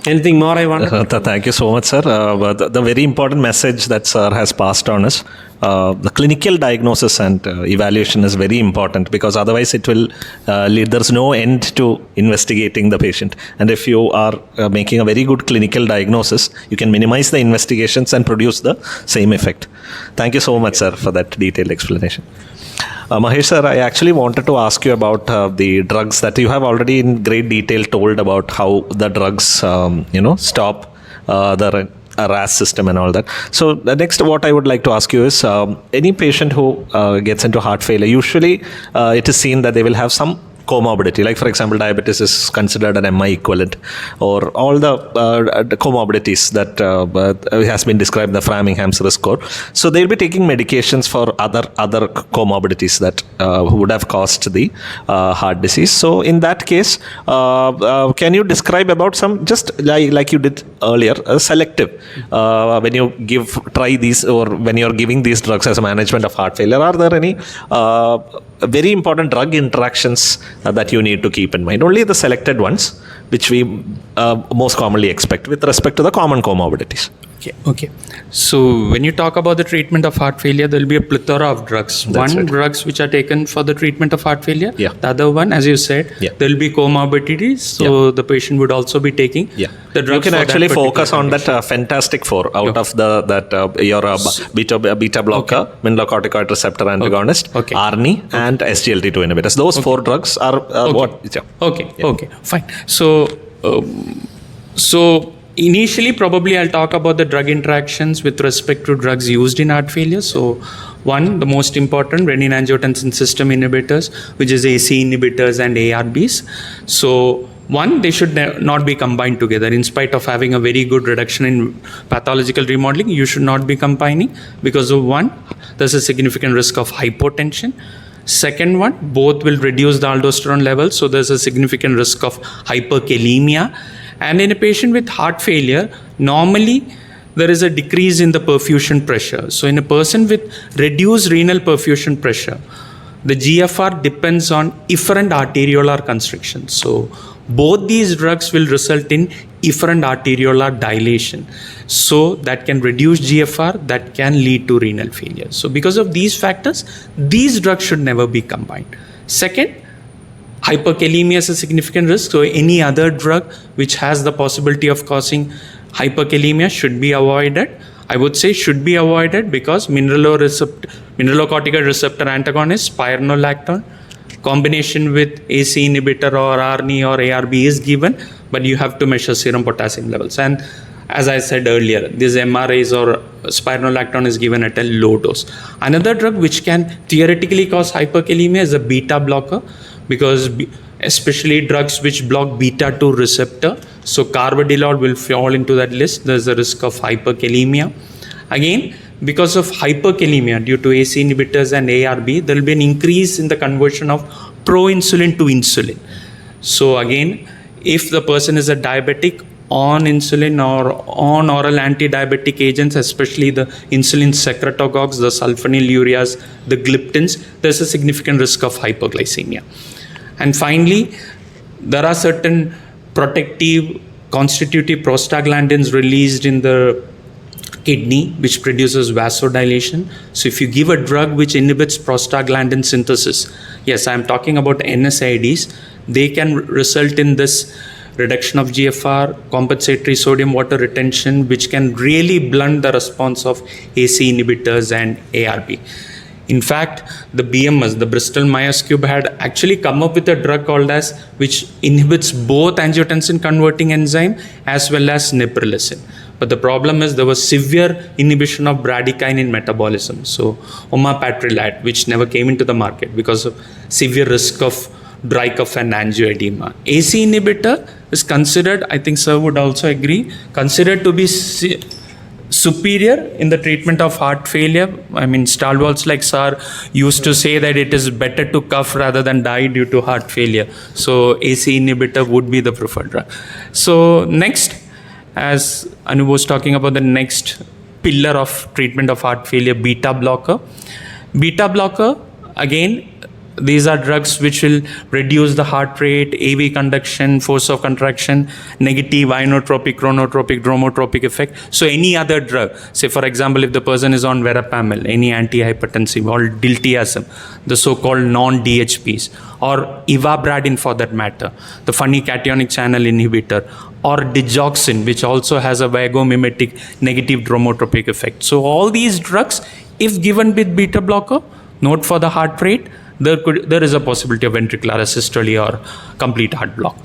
Anything more I want to Thank you so much, sir. The very important message that sir has passed on is the clinical diagnosis and evaluation is very important, because otherwise it will lead, there's no end to investigating the patient. And if you are making a very good clinical diagnosis, you can minimize the investigations and produce the same effect. Thank you so much, sir, for that detailed explanation. Mahesh sir, I actually wanted to ask you about the drugs that you have already in great detail told about how the drugs, stop the RAS system and all that. So the next what I would like to ask you is, any patient who gets into heart failure, usually it is seen that they will have some comorbidity, like for example diabetes is considered an MI equivalent, or all the comorbidities that has been described in the Framingham's risk score. So they'll be taking medications for other comorbidities that would have caused the heart disease. So in that case, can you describe about some, just like you did earlier, selective, when you try these, or when you're giving these drugs as a management of heart failure, are there any very important drug interactions that you need to keep in mind? Only the selected ones, which we most commonly expect with respect to the common comorbidities. Okay. So when you talk about the treatment of heart failure, there will be a plethora of drugs. That's One, right. drugs which are taken for the treatment of heart failure. Yeah. The other one, as you said, Yeah. there will be comorbidities. So the patient would also be taking Yeah, the drugs. you can for that actually particular focus on that condition. fantastic four out Yeah. of your beta blocker, mineralocorticoid receptor antagonist, Okay. ARNI, and SGLT2 inhibitors. Those four drugs are what? Yeah. Okay, fine. So initially, probably I'll talk about the drug interactions with respect to drugs used in heart failure. So one, the most important, renin-angiotensin system inhibitors, which is AC inhibitors and ARBs. So one, they should not be combined together. In spite of having a very good reduction in pathological remodeling, you should not be combining because of one, there's a significant risk of hypotension. Second one, both will reduce the aldosterone levels, so there's a significant risk of hyperkalemia. And in a patient with heart failure, normally there is a decrease in the perfusion pressure. So in a person with reduced renal perfusion pressure, the GFR depends on efferent arteriolar constriction. So both these drugs will result in efferent arteriolar dilation. So that can reduce GFR, that can lead to renal failure. So because of these factors, these drugs should never be combined. Second, hyperkalemia is a significant risk. So any other drug which has the possibility of causing hyperkalemia should be avoided. I would say should be avoided because mineralocorticoid receptor antagonist, spironolactone, combination with AC inhibitor or ARNI or ARB is given, but you have to measure serum potassium levels. And as I said earlier, these MRAs or spironolactone is given at a low dose. Another drug which can theoretically cause hyperkalemia is a beta blocker, because especially drugs which block beta-2 receptor. So carvedilol will fall into that list. There's a risk of hyperkalemia. Again, because of hyperkalemia due to AC inhibitors and ARB, there will be an increase in the conversion of proinsulin to insulin. So again, if the person is a diabetic on insulin or on oral anti-diabetic agents, especially the insulin secretagogues, the sulfonylureas, the gliptins, there's a significant risk of hypoglycemia. And finally, there are certain protective constitutive prostaglandins released in the kidney which produces vasodilation. So if you give a drug which inhibits prostaglandin synthesis, yes, I'm talking about NSAIDs, they can result in this reduction of GFR, compensatory sodium water retention, which can really blunt the response of AC inhibitors and ARB. In fact, the BMS, the Bristol Myers Squibb, had actually come up with a drug called as, which inhibits both angiotensin converting enzyme as well as neprilysin. But the problem is there was severe inhibition of bradykinin metabolism. So omapatrilat, which never came into the market because of severe risk of dry cough and angioedema. AC inhibitor is considered, I think sir would also agree, considered to be superior in the treatment of heart failure. I mean, stalwarts like sir used to say that it is better to cough rather than die due to heart failure. So AC inhibitor would be the preferred drug. So next, as Anu was talking about the next pillar of treatment of heart failure, beta blocker. Beta blocker, again, these are drugs which will reduce the heart rate, AV conduction, force of contraction, negative inotropic, chronotropic, dromotropic effect. So any other drug, say for example, if the person is on verapamil, any antihypertensive, or diltiazem, the so-called non-DHPs, or ivabradine for that matter, the funny cationic channel inhibitor, or digoxin, which also has a vagomimetic negative dromotropic effect. So all these drugs, if given with beta blocker, note for the heart rate, there is a possibility of ventricular asystole or complete heart block.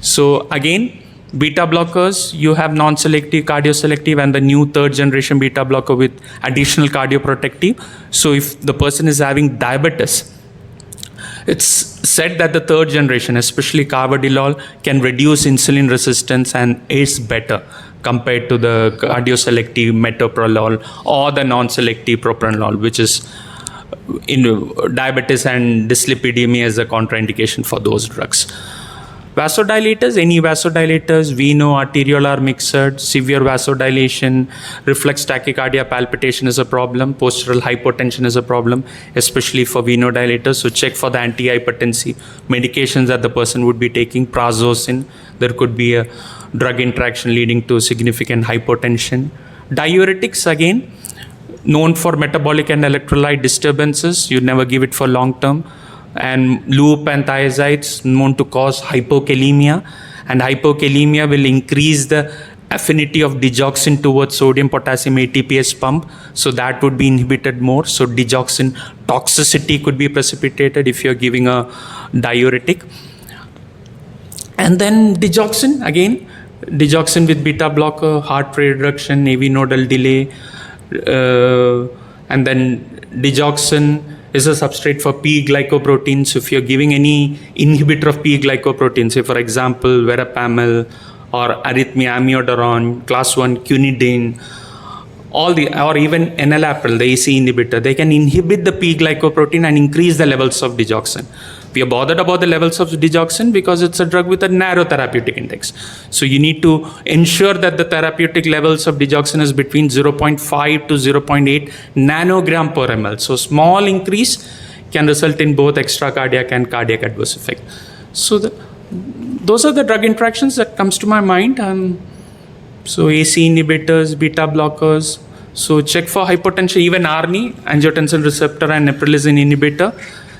So again, beta blockers, you have non-selective, cardioselective, and the new third generation beta blocker with additional cardioprotective. So if the person is having diabetes, it's said that the third generation, especially carvedilol, can reduce insulin resistance and is better compared to the cardioselective metoprolol or the non-selective propranolol, which is in diabetes and dyslipidemia as a contraindication for those drugs. Vasodilators, any vasodilators, veno-arteriolar mixed, severe vasodilation, reflex tachycardia palpitation is a problem, postural hypotension is a problem, especially for venodilators. So check for the antihypertensive medications that the person would be taking, prazosin. There could be a drug interaction leading to significant hypotension. Diuretics, again, known for metabolic and electrolyte disturbances. You never give it for long term. And loop and thiazides known to cause hypokalemia. And hypokalemia will increase the affinity of digoxin towards sodium potassium ATPase pump, so that would be inhibited more. So digoxin toxicity could be precipitated if you're giving a diuretic. And then digoxin, again, digoxin with beta blocker, heart rate reduction, AV nodal delay, and then digoxin is a substrate for P-glycoproteins. So if you're giving any inhibitor of P-glycoproteins, say for example verapamil or arrhythmia amiodarone, class 1 quinidine, or even enalapril, the AC inhibitor, they can inhibit the P-glycoprotein and increase the levels of digoxin. We are bothered about the levels of digoxin because it's a drug with a narrow therapeutic index. So you need to ensure that the therapeutic levels of digoxin is between 0.5 to 0.8 nanogram per ml. So small increase can result in both extracardiac and cardiac adverse effect. So those are the drug interactions that comes to my mind. So AC inhibitors, beta blockers. So check for hypotension, even ARNI, angiotensin receptor and neprilysin inhibitor.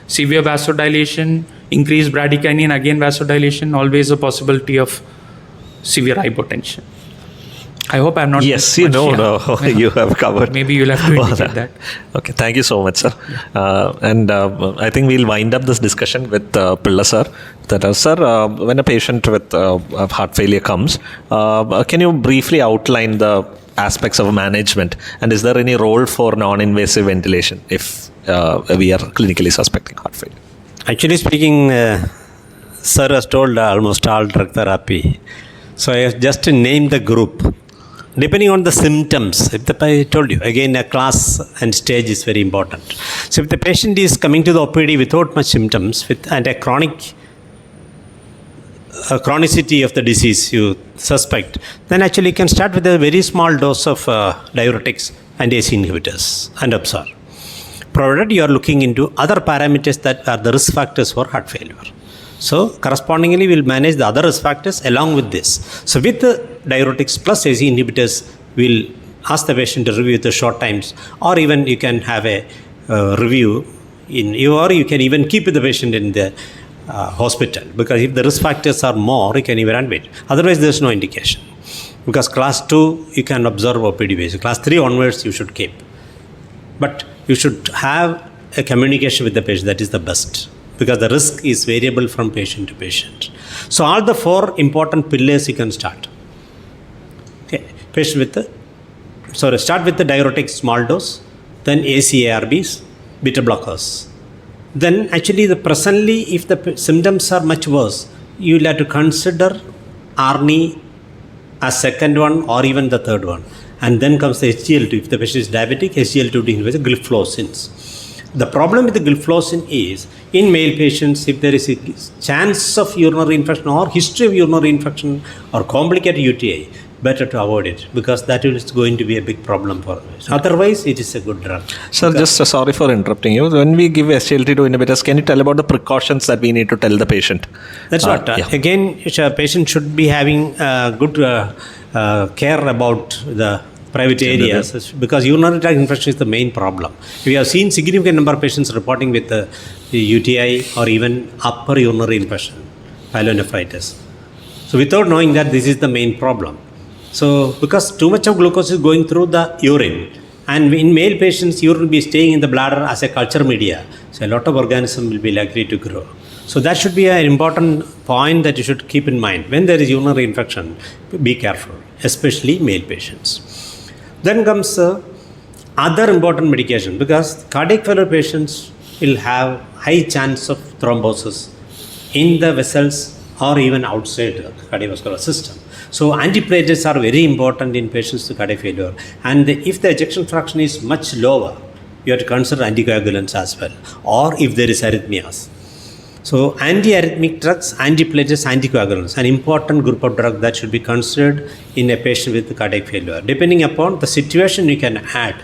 Severe vasodilation, increased bradykinin, again vasodilation, always a possibility of severe hypotension. I hope I'm not... Yes, you have covered. Maybe you'll have to indicate that. Okay, thank you so much, sir. I think we'll wind up this discussion with Pilla sir. Sir, when a patient with heart failure comes, can you briefly outline the aspects of management, and is there any role for non-invasive ventilation if we are clinically suspecting heart failure? Actually speaking, sir has told almost all drug therapy. So I have just named the group. Depending on the symptoms, I told you, again a class and stage is very important. So if the patient is coming to the OPD without much symptoms and a chronicity of the disease you suspect, then actually you can start with a very small dose of diuretics and AC inhibitors and observe. Provided you are looking into other parameters that are the risk factors for heart failure. So correspondingly we will manage the other risk factors along with this. So with the diuretics plus AC inhibitors, we'll ask the patient to review the short times, or even you can have a review or you can even keep the patient in the hospital, because if the risk factors are more, you can even admit. Otherwise, there is no indication. Because class 2, you can observe OPD basis. Class 3 onwards, you should keep. But you should have a communication with the patient. That is the best. Because the risk is variable from patient to patient. So all the 4 important pillars you can start. Okay. Start with the diuretic small dose, then ACARBs, beta blockers. Then actually presently if the symptoms are much worse, you will have to consider ARNI as second one or even the third one. And then comes the SGLT2. If the patient is diabetic, SGLT2 inhibits gliflozins. The problem with the gliflozin is, in male patients, if there is a chance of urinary infection or history of urinary infection or complicated UTI, better to avoid it, because that is going to be a big problem for us. Otherwise, it is a good drug. Sir, just sorry for interrupting you. When we give SGLT2 inhibitors, can you tell about the precautions that we need to tell the patient? That's what. Again, a patient should be having good care about the private areas, because urinary tract infection is the main problem. We have seen significant number of patients reporting with the UTI or even upper urinary infection, pyelonephritis. So without knowing that, this is the main problem. So because too much of glucose is going through the urine, and in male patients, urine will be staying in the bladder as a culture media, so a lot of organism will be likely to grow. So that should be an important point that you should keep in mind. When there is urinary infection, be careful, especially male patients. Then comes other important medication, because cardiac failure patients will have high chance of thrombosis in the vessels or even outside the cardiovascular system. So antiplatelets are very important in patients with cardiac failure. And if the ejection fraction is much lower, you have to consider anticoagulants as well, or if there is arrhythmias. So antiarrhythmic drugs, antiplatelets, anticoagulants, an important group of drugs that should be considered in a patient with cardiac failure. Depending upon the situation, you can add.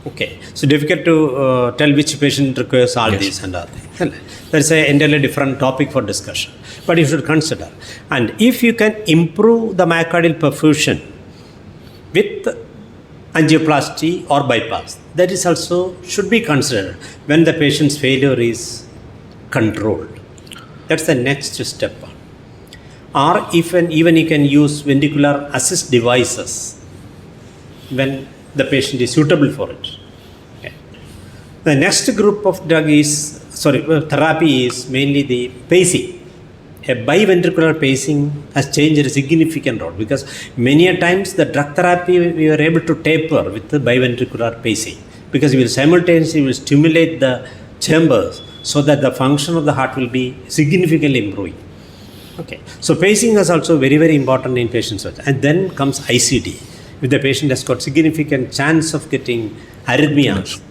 Okay, so difficult to tell which patient requires all these and all that. That's an entirely different topic for discussion. But you should consider. And if you can improve the myocardial perfusion with angioplasty or bypass. That is also should be considered when the patient's failure is controlled. That's the next step. Or even you can use ventricular assist devices when the patient is suitable for it. Okay. The next group of therapy is mainly the pacing. A biventricular pacing has changed a significant role because many a times the drug therapy we are able to taper with the biventricular pacing because we will simultaneously stimulate the chambers so that the function of the heart will be significantly improving. Okay, so pacing is also very, very important in patients. And then comes ICD. If the patient has got significant chance of getting arrhythmias,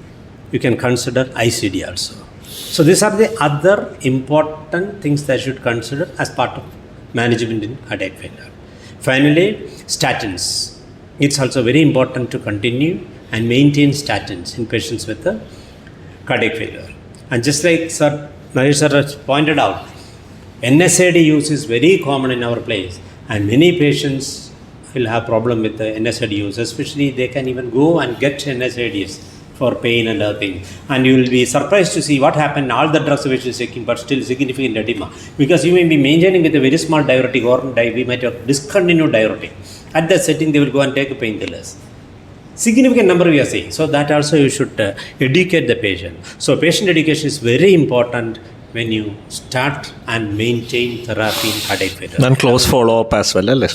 you can consider ICD also. So these are the other important things that you should consider as part of management in cardiac failure. Finally, statins. It's also very important to continue and maintain statins in patients with a cardiac failure. And just like Naresh sir has pointed out, NSAID use is very common in our place, and many patients will have problem with the NSAID use, especially they can even go and get NSAIDs for pain and other things. And you will be surprised to see what happened, all the drugs which is taking, but still significant edema. Because you may be maintaining with a very small diuretic or we might have discontinued diuretic. At that setting, they will go and take painkillers. Significant number we are seeing. So that also you should educate the patient. So patient education is very important when you start and maintain therapy in cardiac failure. Then close follow-up as well, അല്ലേ?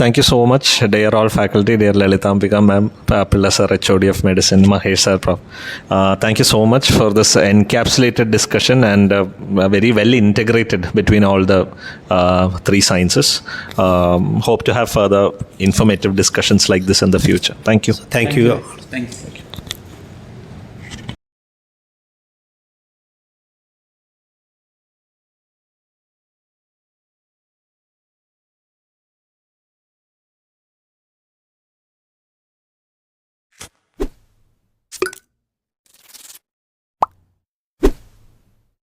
Thank you so much, dear all faculty, dear Lalitambika ma'am, Pilla sir, HOD of Medicine, Mahesh sir, Prof. Thank you so much for this encapsulated discussion and very well integrated between all the three sciences. Hope to have further informative discussions like this in the future. Thank you. Thank you. Thank you.